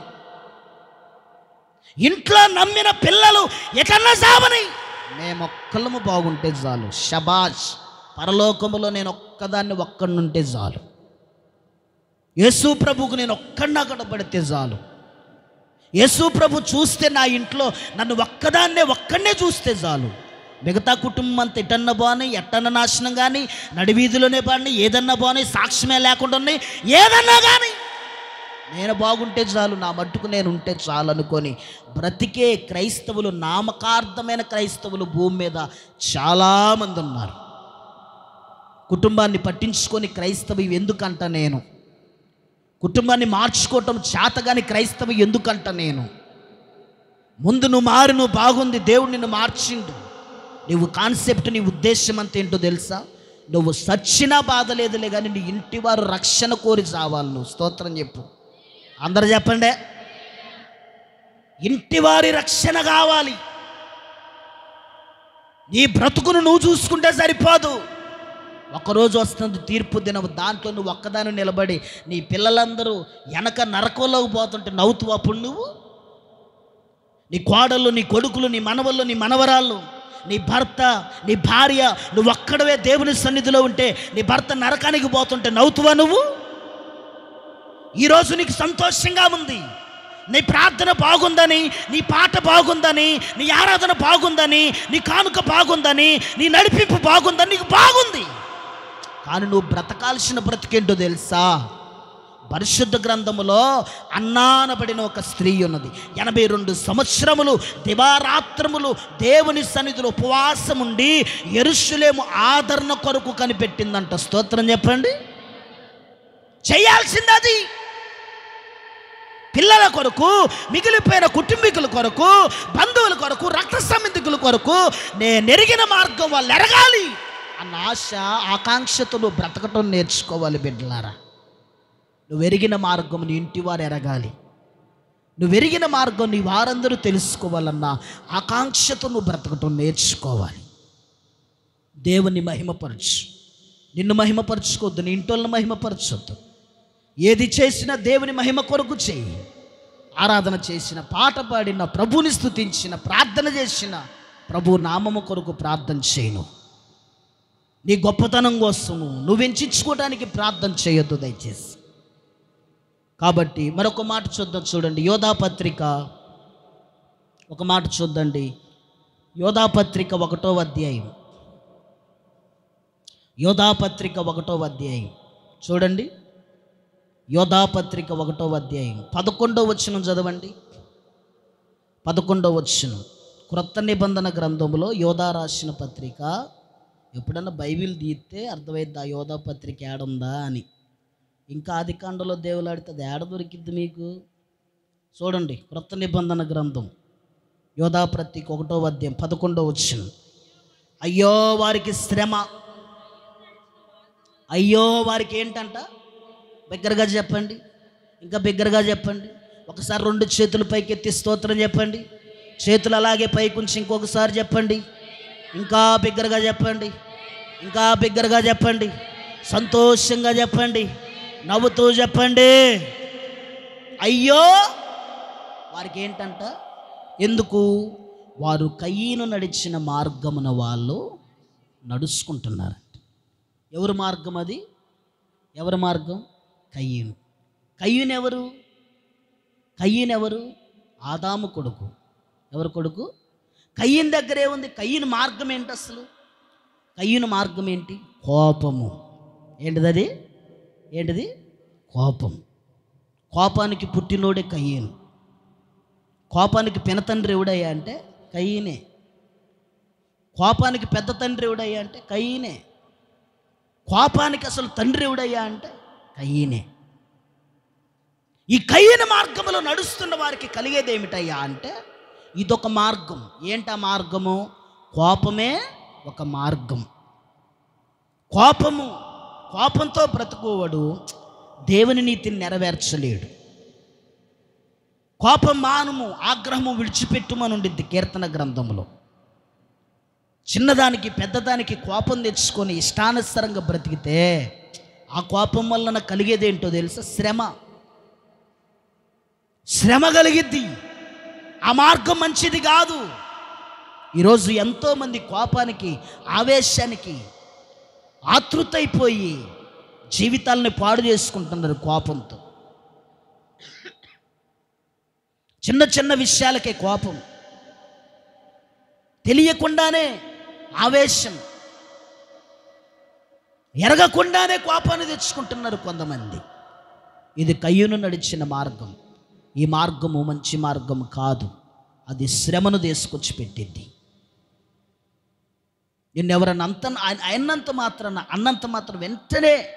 ఇంట్లో నమ్మిన పిల్లలు ఎటన్నా జావని, మేమొక్కళ్ళము బాగుంటే చాలు, షబాష్, పరలోకములో నేను ఒక్కడినుంటే చాలు, యేసు ప్రభుకు నేను ఒక్కడిని అక్కడ పడితే చాలు, యేసు ప్రభు చూస్తే నా ఇంట్లో నన్ను ఒక్కడినే చూస్తే చాలు, మిగతా కుటుంబం అంతా ఎటన్నా బాగున్నాయి, ఎట్టన్నా నాశనం కానీ, నడివీధిలోనే బాగున్నాయి, ఏదన్నా బాగున్నాయి, సాక్ష్యమే లేకుండా ఉన్నాయి, ఏదన్నా కానీ నేను బాగుంటే చాలు, నా మట్టుకు నేను ఉంటే చాలు అనుకొని బ్రతికే క్రైస్తవులు, నామకార్థమైన క్రైస్తవులు భూమి మీద చాలామంది ఉన్నారు. కుటుంబాన్ని పట్టించుకొని క్రైస్తవి ఎందుకంట నేను, కుటుంబాన్ని మార్చుకోవటం చేతగాని క్రైస్తవి ఎందుకంట నేను. ముందు నువ్వు మారు, నువ్వు బాగుంది, దేవుడు నిన్ను మార్చిండు. నువ్వు కాన్సెప్ట్, నీ ఉద్దేశం అంత ఏంటో తెలుసా? నువ్వు సచ్చినా బాధ లేదులే కానీ నీ ఇంటి వారు రక్షణ కోరి చావాలి. నువ్వు స్తోత్రం చెప్పు, అందరూ చెప్పండి. ఇంటి వారి రక్షణ కావాలి. నీ బ్రతుకును నువ్వు చూసుకుంటే సరిపోదు. ఒకరోజు వస్తుంది తీర్పు దినం, దాంట్లో నువ్వు ఒక్కదాని నిలబడి నీ పిల్లలందరూ వెనక నరకంలోకి పోతుంటే నవ్వుతూ, అప్పుడు నువ్వు, నీ కోడళ్ళు, నీ కొడుకులు, నీ మనవళ్ళు, నీ మనవరాళ్ళు, నీ భర్త, నీ భార్య, నువ్వు ఒక్కడవే దేవుని సన్నిధిలో ఉంటే నీ భర్త నరకానికి పోతుంటే నవ్వుతువా నువ్వు? ఈరోజు నీకు సంతోషంగా ఉంది, నీ ప్రార్థన బాగుందని, నీ పాట బాగుందని, నీ ఆరాధన బాగుందని, నీ కానుక బాగుందని, నీ నడిపింపు బాగుందని నీకు బాగుంది. కానీ నువ్వు బ్రతకాల్సిన బ్రతికేంటో తెలుసా? పరిశుద్ధ గ్రంథములో అన్నా అనబడిన ఒక స్త్రీ ఉన్నది. 82 సంవత్సరములు దివారాత్రములు దేవుని సన్నిధిలో ఉపవాసం ఉండి యెరూషలేము ఆదరణ కొరకు కనిపెట్టిందంట. స్తోత్రం చెప్పండి. చేయాల్సింది అది. పిల్లల కొరకు, మిగిలిపోయిన కుటుంబీకుల కొరకు, బంధువుల కొరకు, రక్త సంబంధికుల కొరకు నేను ఎరిగిన మార్గం వాళ్ళు ఎరగాలి అన్న ఆశ, ఆకాంక్షతో నువ్వు బ్రతకటం నేర్చుకోవాలి బిడ్డలారా. నువ్వు ఎరిగిన మార్గం నీ ఇంటి వారు ఎరగాలి, నువ్వు ఎరిగిన మార్గం నీ వారందరూ తెలుసుకోవాలన్న ఆకాంక్షతో నువ్వు బ్రతకటం నేర్చుకోవాలి. దేవుని మహిమపరచు, నిన్ను మహిమపరచుకోవద్దు, నీ ఇంటోళ్ళని మహిమపరచొద్దు. ఏది చేసినా దేవుని మహిమ కొరకు చేయి. ఆరాధన చేసిన, పాట పాడిన, ప్రభుని స్తుతించిన, ప్రార్థన చేసిన ప్రభు నామము కొరకు ప్రార్థన చేయను. నీ గొప్పతనం కోసం నువ్వు ఎంచుకోవడానికి ప్రార్థన చేయొద్దు దయచేసి. కాబట్టి మరొక మాట చూద్దాం, చూడండి యోధాపత్రిక, ఒక మాట చూద్దండి. యోధాపత్రిక 1వ అధ్యాయం, యోధాపత్రిక 1వ అధ్యాయం చూడండి. యోధాపత్రిక 1వ అధ్యాయం 11వ వచనం చదవండి. 11వ వచనం, క్రొత్త నిబంధన గ్రంథంలో యోధా రాసిన పత్రిక. ఎప్పుడన్నా బైబిల్ తీస్తే అర్థమైద్ది ఆ యోధా పత్రిక ఏడుందా అని. ఇంకా ఆదికాండలో దేవులాడితే అది ఏడ దొరికిద్ది మీకు? చూడండి, క్రొత్త నిబంధన గ్రంథం యోధా పత్రిక 1వ అధ్యాయం 11వ వచనం. అయ్యో వారికి శ్రమ, అయ్యో వారికి ఏంటంట? బిగ్గరగా చెప్పండి, ఇంకా బిగ్గరగా చెప్పండి. ఒకసారి 2 చేతులు పైకెత్తి స్తోత్రం చెప్పండి. చేతులు అలాగే పైకుంచి ఇంకొకసారి చెప్పండి. ఇంకా బిగ్గరగా చెప్పండి, ఇంకా బిగ్గరగా చెప్పండి, సంతోషంగా చెప్పండి, నవ్వుతూ చెప్పండి. అయ్యో వారికి ఏంటంట? ఎందుకు? వారు కయ్యను నడిచిన మార్గమున వాళ్ళు నడుచుకుంటున్నారంట. ఎవరి మార్గం అది? ఎవరి మార్గం? కయ్యను. కయ్యూనెవరు? కయ్యూనెవరు? ఆదాము కొడుకు. ఎవరు కొడుకు? కయ్యూను దగ్గరే ఉంది. కయ్యూను మార్గం ఏంటి అసలు? కయ్యూను మార్గం ఏంటి? కోపము. ఏంటిది? ఏంటిది? కోపం. కోపానికి పుట్టినోడే కయ్యూను. కోపానికి పినతండ్రి ఎవడయ్యా అంటే కయ్యూనే. కోపానికి పెద్ద తండ్రి ఎవడయ్యా అంటే కయ్యూనే. కోపానికి అసలు తండ్రి ఎవడయ్యా అంటే కయ్యూనే. ఈ కయ్యూను మార్గంలో నడుస్తున్న వారికి కలిగేది ఏమిటయ్యా అంటే ఇదొక మార్గం. ఏంటా మార్గము? కోపమే ఒక మార్గం. కోపంతో బ్రతుకోవాడు దేవుని నీతిని నెరవేర్చలేడు. కోపం మానము, ఆగ్రహము విడిచిపెట్టుమని ఉండిద్ది కీర్తన గ్రంథంలో. చిన్నదానికి పెద్దదానికి కోపం తెచ్చుకొని ఇష్టానుసారంగా బ్రతికితే ఆ కోపం వలన కలిగేదేంటో తెలుసా? శ్రమ కలిగిద్ది. ఆ మార్గం మంచిది కాదు. ఈరోజు ఎంతోమంది కోపానికి, ఆవేశానికి ఆతృతైపోయి జీవితాలని పాడు చేసుకుంటున్నారు కోపంతో. చిన్న చిన్న విషయాలకే కోపం, తెలియకుండానే ఆవేశం, ఎరగకుండానే కోపాన్ని తెచ్చుకుంటున్నారు కొంతమంది. ఇది కయ్యూను నడిచిన మార్గం. ఈ మార్గము మంచి మార్గం కాదు. అది శ్రమను తీసుకొచ్చి పెట్టింది. నిన్నెవరన్నా అన్నంత మాత్రం వెంటనే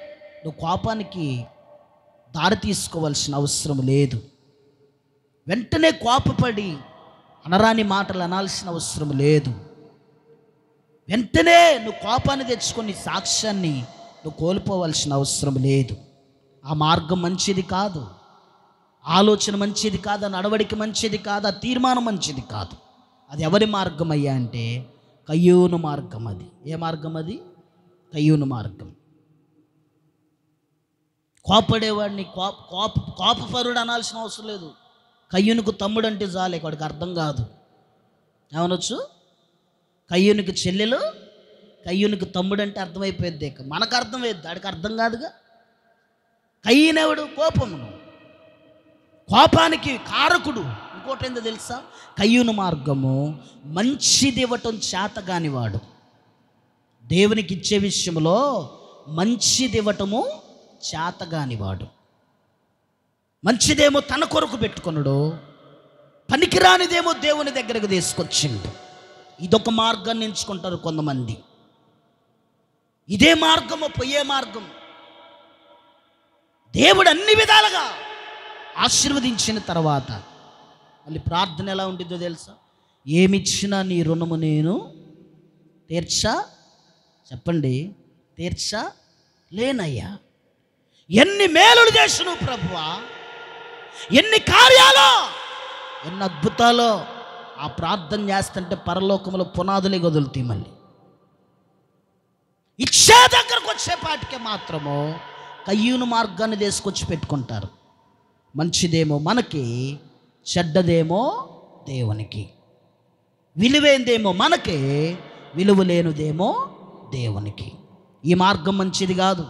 నువ్వు కోపానికి దారి తీసుకోవాల్సిన అవసరం లేదు. వెంటనే కోపపడి అనరాని మాటలు అనాల్సిన అవసరం లేదు. వెంటనే నువ్వు కోపాన్ని తెచ్చుకొని సాక్ష్యాన్ని నువ్వు కోల్పోవాల్సిన అవసరం లేదు. ఆ మార్గం మంచిది కాదు. ఆలోచన మంచిది కాదు. ఆ నడవడిక మంచిది కాదు. ఆ తీర్మానం మంచిది కాదు. అది ఎవరి మార్గం అయ్యా అంటే కయ్యూను మార్గం. అది ఏ మార్గం? అది కయ్యూను మార్గం. కోపడేవాడిని కోపపరుడు అనాల్సిన అవసరం లేదు. కయ్యూనుకు తమ్ముడు అంటే చాలే, వాడికి అర్థం కాదు. ఏమనొచ్చు? కయ్యూనుకి చెల్లెలు, కయ్యూనుకి తమ్ముడు అంటే అర్థమైపోయింది. మనకు అర్థమైంది, వాడికి అర్థం కాదుగా. కయ్యూనెవడు? కోపమును, కోపానికి కారకుడు. ఇంకోటి ఏందో తెలుసా? కయ్యూను మార్గము మంచిది ఇవ్వటం చేతగానివాడు. దేవునికి ఇచ్చే విషయంలో మంచిది ఇవ్వటము చేతగానివాడు. మంచిదేమో తన కొరకు పెట్టుకున్నాడు, పనికిరానిదేమో దేవుని దగ్గరకు తీసుకొచ్చిండు. ఇదొక మార్గాన్ని ఎంచుకుంటారు కొంతమంది. ఇదే మార్గము పోయే మార్గం. దేవుడు అన్ని విధాలుగా ఆశీర్వదించిన తర్వాత మళ్ళీ ప్రార్థన ఎలా ఉంటుందో తెలుసా? ఏమిచ్చినా నీ రుణము నేను చెప్పండి, లేనయ్యా. ఎన్ని మేలులు చేసిను ప్రభువా, ఎన్ని కార్యాలు, ఎన్ని అద్భుతాలు. ఆ ప్రార్థన చేస్తుంటే పరలోకంలో పునాదులే వదులుతాయి. మళ్ళీ ఇచ్చే దగ్గరకు వచ్చేపాటికే మాత్రము కయ్యూను మార్గాన్ని తీసుకొచ్చి పెట్టుకుంటారు. మంచిదేమో మనకి, చెడ్డదేమో దేవునికి. విలువైందేమో మనకి, విలువ లేనిదేమో దేవునికి. ఈ మార్గం మంచిది కాదు.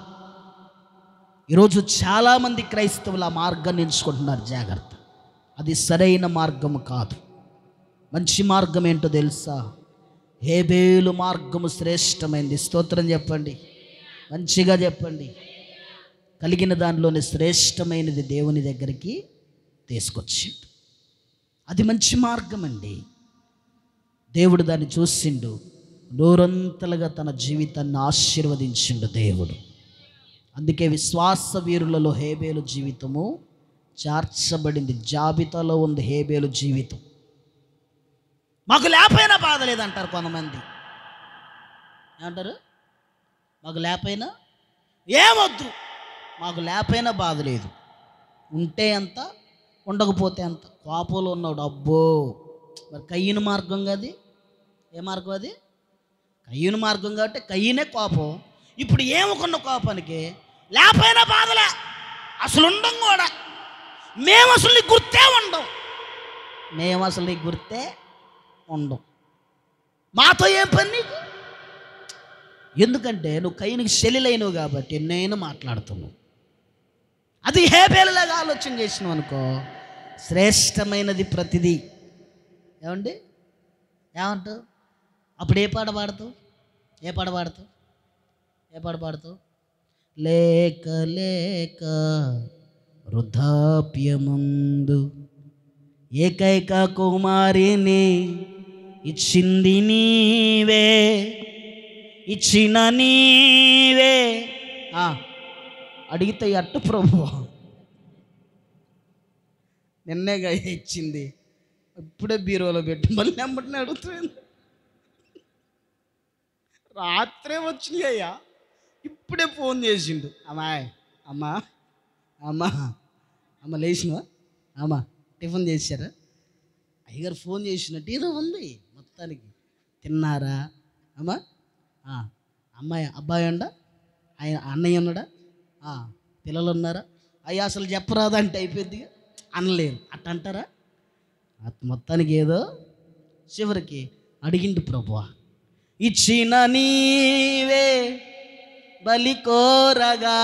ఈరోజు చాలామంది క్రైస్తవులు ఆ మార్గాన్ని ఎంచుకుంటున్నారు. జాగ్రత్త, అది సరైన మార్గం కాదు. మంచి మార్గం ఏంటో తెలుసా? హేబేలు మార్గము శ్రేష్టమైంది. స్తోత్రం చెప్పండి, మంచిగా చెప్పండి. కలిగిన దానిలోని శ్రేష్టమైనది దేవుని దగ్గరికి తీసుకొచ్చిండు. అది మంచి మార్గం అండి. దేవుడు దాన్ని చూసిండు, నూరంతలుగా తన జీవితాన్ని ఆశీర్వదించిండు దేవుడు. అందుకే విశ్వాస వీరులలో హేబేలు జీవితము చేర్చబడింది. జాబితాలో ఉంది హేబేలు జీవితం. మాకు లేపైనా బాధ లేదంటారు కొంతమంది. ఏమంటారు? మాకు లేపైనా ఏమొద్దు, మాకు లేపైనా బాధ లేదు. ఉంటే ఎంత, ఉండకపోతే ఎంత. కోపంలో ఉన్నాడు. అబ్బో, మరి కయ్యూను మార్గం కాదు. ఏ మార్గం అది? కయ్యూను మార్గం కాబట్టి కయ్యూనే కోపం. ఇప్పుడు ఏమనుకున్న కోపానికి లేపైనా బాధలే, అసలు ఉండం కూడా. మేము అసలు నీకు గుర్తే ఉండం. మాతో ఏం పని నీకు? ఎందుకంటే నువ్వు కయ్యూనికి చెల్లెలైనవు కాబట్టి నేను మాట్లాడుతున్నావు. అది హేబేలులాగా ఆలోచన చేసినాం అనుకో, శ్రేష్టమైనది ప్రతిదీ. ఏమండి, ఏమంటావు? అప్పుడు ఏ పాట పాడుతావు? ఏ పాట పాడుతావు? ఏ పాట పాడుతావు? లేక లేక వృద్ధాప్యముందు ఏకైక కుమారిని ఇచ్చింది నీవే, ఇచ్చిన నీవే. అడిగితే అట్టు ప్రభు, నిన్నేగా ఇచ్చింది, ఇప్పుడే బీరోలో పెట్టి మళ్ళీ నెమ్మటిని అడుగుతుంది. రాత్రే వచ్చినాయి అయ్యా, ఇప్పుడే ఫోన్ చేసిండు. అమ్మాయి, అమ్మా అమ్మా అమ్మ లేచినవా? అమ్మా టిఫిన్ చేశారా? అయ్యగారు ఫోన్ చేసినట్టు ఏదో ఉంది మొత్తానికి. తిన్నారా అమ్మా? అమ్మాయి అబ్బాయి ఉండా? ఆయన అన్నయ్య ఉన్నాడా? పిల్లలు ఉన్నారా? అయ్యా అసలు చెప్పరాదంటే అయిపోద్ది, అనలేరు అట్ట అంటారా? మొత్తానికి ఏదో చివరికి అడిగిండు ప్రభువా, ఇచ్చిన నీవే బలి కోరగా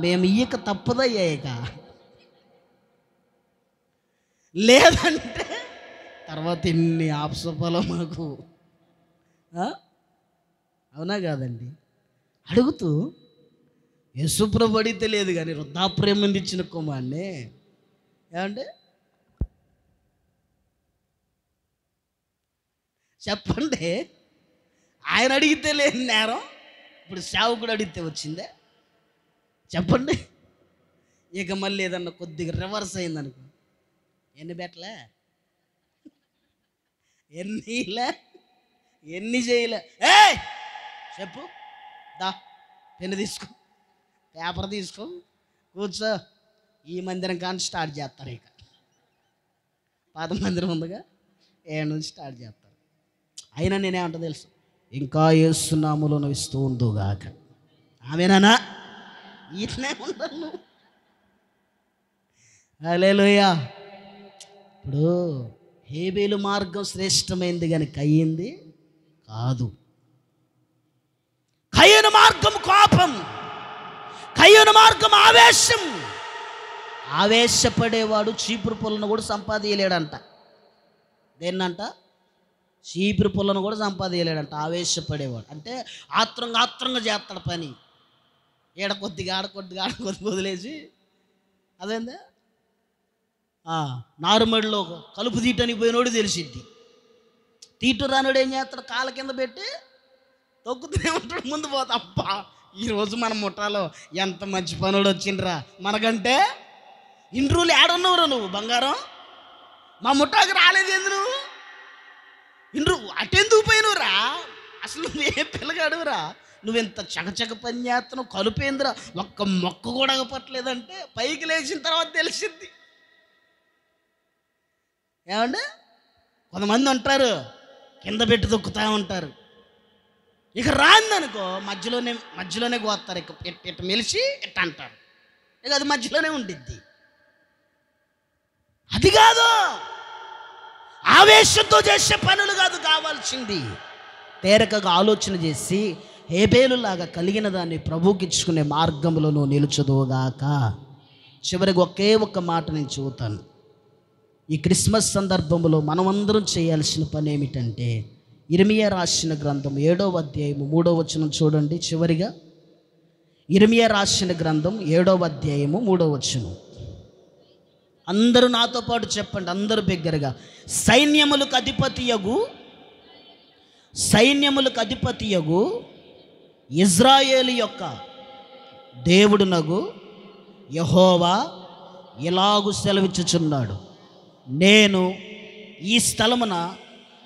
మేము ఇయ్యక తప్పదయ్యాక, లేదంటే తర్వాత ఎన్ని ఆప్సఫలం మాకు. అవునా కాదండి? అడుగుతూ యేసుప్రభు అడిగితే లేదు కానీ వృద్ధాప్యం మంది ఇచ్చిన కుమార్ని ఏమంటే చెప్పండి. ఆయన అడిగితే లేని నేరం ఇప్పుడు సేవకుడు అడిగితే వచ్చిందే చెప్పండి. ఇక మళ్ళీ ఏదన్నా కొద్దిగా రివర్స్ అయిందనుకో, ఎన్ని బెట్టలే, ఎన్ని చేయలే. చెప్పు, దా పెన్ను తీసుకో, పేపర్ తీసుకో, కూర్చో. ఈ మందిరం కానీ స్టార్ట్ చేస్తారు. ఇక పాత మందిరం ఉందిగా, ఏడు నుంచి స్టార్ట్ చేస్తారు. అయినా నేనేమంటా తెలుసు, ఇంకా యేసు నామములో ఇస్తూ ఉందుగాక. ఆమేనా? ఇట్లే ఉండను. హల్లెలూయా. ఇప్పుడు హేబేలు మార్గం శ్రేష్టమైంది కానీ కయ్యింది కాదు. కయ్యను మార్గం కోపం, కయ్యను మార్గం ఆవేశం. ఆవేశపడేవాడు చీపురు పుల్లను కూడా సంపాదించలేడంట. దేన్నంట? చీపురు పుల్లను కూడా సంపాదించలేడంట ఆవేశపడేవాడు. అంటే ఆత్రంగా చేస్తాడు పని. ఏడ కొద్దిగా ఆడ కొద్దిగా వదిలేసి, అదేందా నారుమడిలో కలుపు తీయటానికి పోయినోడు తెలిసిద్ది. తీటు రానుడు ఏం చేస్తాడు? కాళ్ళ కింద పెట్టి తొక్కుతూనే ఉంటాడు, ముందు పోతా. అబ్బా ఈరోజు మన ముఠాలో ఎంత మంచి పనుడు వచ్చిండ్రా, మనకంటే ఇన్ని రోజులు ఏడున్నావురా నువ్వు బంగారం, మా ముఠాకి రాలేదు ఎందు నువ్వు, ఇన్ని అటెందుకు పోయినవురా, అసలు నువ్వే పిల్లగాడురా, నువ్వెంత చకచక పని చేస్తున్నావు, కలుపేంద్రా, ఒక్క మొక్క కూడా పట్టలేదంటే పైకి లేచిన తర్వాత తెలిసింది. ఏమంటే కొంతమంది ఉంటారు కింద పెట్టి తొక్కుతూ ఉంటారు. ఇక రాందనుకో మధ్యలోనే కోస్తారు. ఇట్ట మెలిసి ఇట్ట అంటారు. ఇక అది మధ్యలోనే ఉండిద్ది. అది కాదు, ఆవేశంతో చేసే పనులు కాదు కావాల్సింది. తేరకగా ఆలోచన చేసి హేబేలులాగా కలిగిన దాన్ని ప్రభువుకి ఇచ్చుకునే మార్గంలో నువ్వు నిలుచుదువుగాక. చివరికి ఒకే ఒక్క మాట నేను చెబుతాను. ఈ క్రిస్మస్ సందర్భంలో మనమందరం చేయాల్సిన పని ఏమిటంటే, ఇర్మియా రాసిన గ్రంథం 7వ అధ్యాయము 3వ వచనం చూడండి. చివరిగా ఇర్మియా రాసిన గ్రంథం 7వ అధ్యాయము 3వ వచనం. అందరూ నాతో పాటు చెప్పండి, అందరూ బిగ్గరగా. సైన్యములకు అధిపతియగు ఇజ్రాయేలు యొక్క దేవుడునగు యెహోవా ఇలాగు సెలవిచ్చుచున్నాడు, నేను ఈ స్థలమున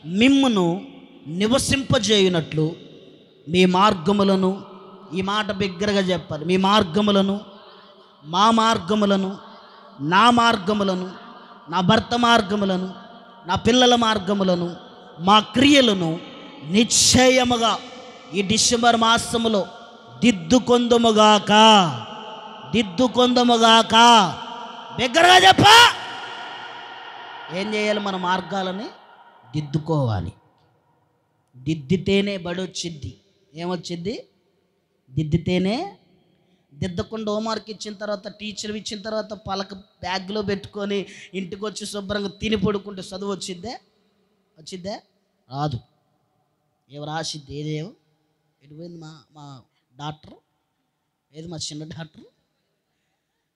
మిమ్మును నివసింపజేయునట్లు మీ మార్గములను, ఈ మాట బిగ్గరగా చెప్పాలి, మీ మార్గములను, మా మార్గములను, నా మార్గములను, నా భర్త మార్గములను, నా పిల్లల మార్గములను, మా క్రియలను నిశ్చయముగా ఈ డిసెంబర్ మాసములో దిద్దుకొందుముగాక. బిగ్గరగా చెప్ప. ఏం చేయాలి? మన మార్గాలని దిద్దుకోవాలి. దిద్దితేనే బడి వచ్చిద్ది. ఏమొచ్చిద్ది? దిద్దితేనే దిద్దకుండా హోంవర్క్ ఇచ్చిన తర్వాత టీచర్ ఇచ్చిన తర్వాత పలక బ్యాగ్లో పెట్టుకొని ఇంటికి వచ్చి శుభ్రంగా తిని పడుకుంటే చదువు వచ్చిద్దే రాదు. ఏం రాసిద్ది? ఏదేమో ఎటుపోయింది మా మా డాక్టర్, ఏది మా చిన్న డాక్టర్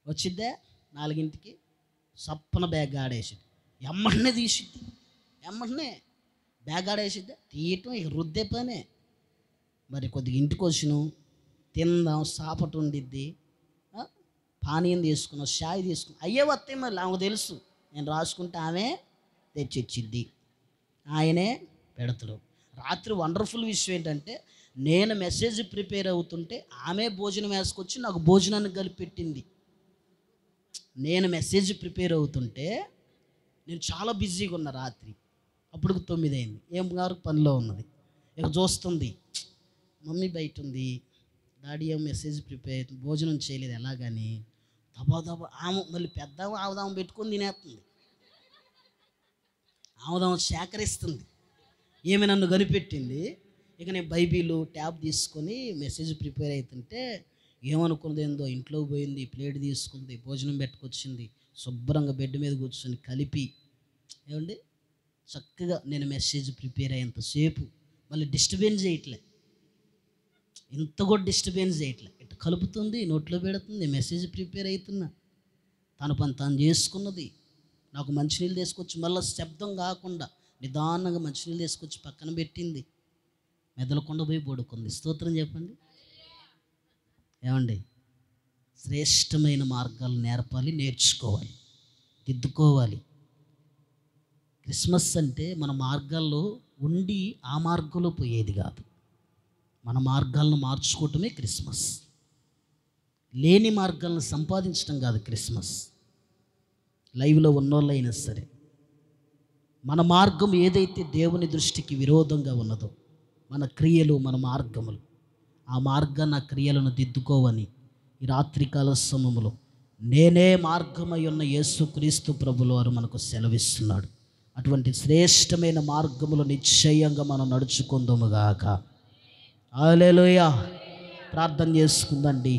వచ్చిద్దే 4ంటికి సప్పన బ్యాగ్ ఆడేసిద్ది, ఎమ్మటనే తీసిద్ది, ఎమ్మటనే బ్యాగ్ ఆడేసిద్ది, తీయటం ఇక రుద్దే పనే. మరి కొద్దిగా ఇంటికి వచ్చినాం, తిందాం, సాపటు ఉండిద్ది, పానీయం తీసుకున్నాం, షాయి తీసుకున్నాం, అయ్యే వస్తాయి. మరి ఆమెకు తెలుసు నేను రాసుకుంటే ఆమె తెచ్చిచ్చిద్ది, ఆయనే పెడతాడు. రాత్రి వండర్ఫుల్ విషయం ఏంటంటే నేను మెసేజ్ ప్రిపేర్ అవుతుంటే ఆమె భోజనం వేసుకొచ్చి నాకు భోజనాన్ని కలిపెట్టింది. నేను మెసేజ్ ప్రిపేర్ అవుతుంటే నేను చాలా బిజీగా ఉన్నా రాత్రి, అప్పుడు 9 అయింది, ఏం గారు పనిలో ఉన్నది, ఇక చూస్తుంది మమ్మీ బయట ఉంది, డాడీ ఏం మెసేజ్ ప్రిపేర్ భోజనం చేయలేదు ఎలాగని దబా ఆమె మళ్ళీ పెద్ద ఆవుదాము పెట్టుకొని తినేస్తుంది, ఆవుదాము సేకరిస్తుంది. ఏమి నన్ను కనిపెట్టింది. ఇక నేను బైబిలు ట్యాబ్ తీసుకొని మెసేజ్ ప్రిపేర్ అవుతుంటే ఏమనుకున్నది ఏందో ఇంట్లోకి పోయింది, ప్లేట్ తీసుకుంది, భోజనం పెట్టుకొచ్చింది, శుభ్రంగా బెడ్ మీద కూర్చొని కలిపి ఏమండి చక్కగా నేను మెసేజ్ ప్రిపేర్ అయ్యేంతసేపు మళ్ళీ డిస్టర్బెన్స్ చేయట్లే, ఇంత కూడా డిస్టర్బెన్స్ చేయట్లే, ఇట్లా కలుపుతుంది, నోట్లో పెడుతుంది, మెసేజ్ ప్రిపేర్ అవుతున్నా, తన పని తాను చేసుకున్నది. నాకు మంచినీళ్ళు తీసుకొచ్చి మళ్ళీ శబ్దం కాకుండా నిదానంగా మంచినీళ్ళు తీసుకొచ్చి పక్కన పెట్టింది, మెదలకుండా పోయి పడుకుంది. స్తోత్రం చెప్పండి. ఏమండి శ్రేష్టమైన మార్గాలు నేర్పాలి, నేర్చుకోవాలి, దిద్దుకోవాలి. క్రిస్మస్ అంటే మన మార్గాల్లో ఉండి ఆ మార్గంలో పోయేది కాదు, మన మార్గాలను మార్చుకోవటమే క్రిస్మస్. లేని మార్గాలను సంపాదించడం కాదు క్రిస్మస్. లైవ్లో ఉన్నోళ్ళైనా సరే మన మార్గం ఏదైతే దేవుని దృష్టికి విరోధంగా ఉన్నదో, మన క్రియలు, మన మార్గములు, ఆ మార్గాన్ని, ఆ క్రియలను దిద్దుకోవని ఈ రాత్రికాల సమయంలో నేనే మార్గమై ఉన్న యేసుక్రీస్తు ప్రభుల వారు మనకు సెలవిస్తున్నాడు. అటువంటి శ్రేష్టమైన మార్గములు నిశ్చయంగా మనం నడుచుకుందాముగాక. హల్లెలూయా. ప్రార్థన చేసుకుందండి.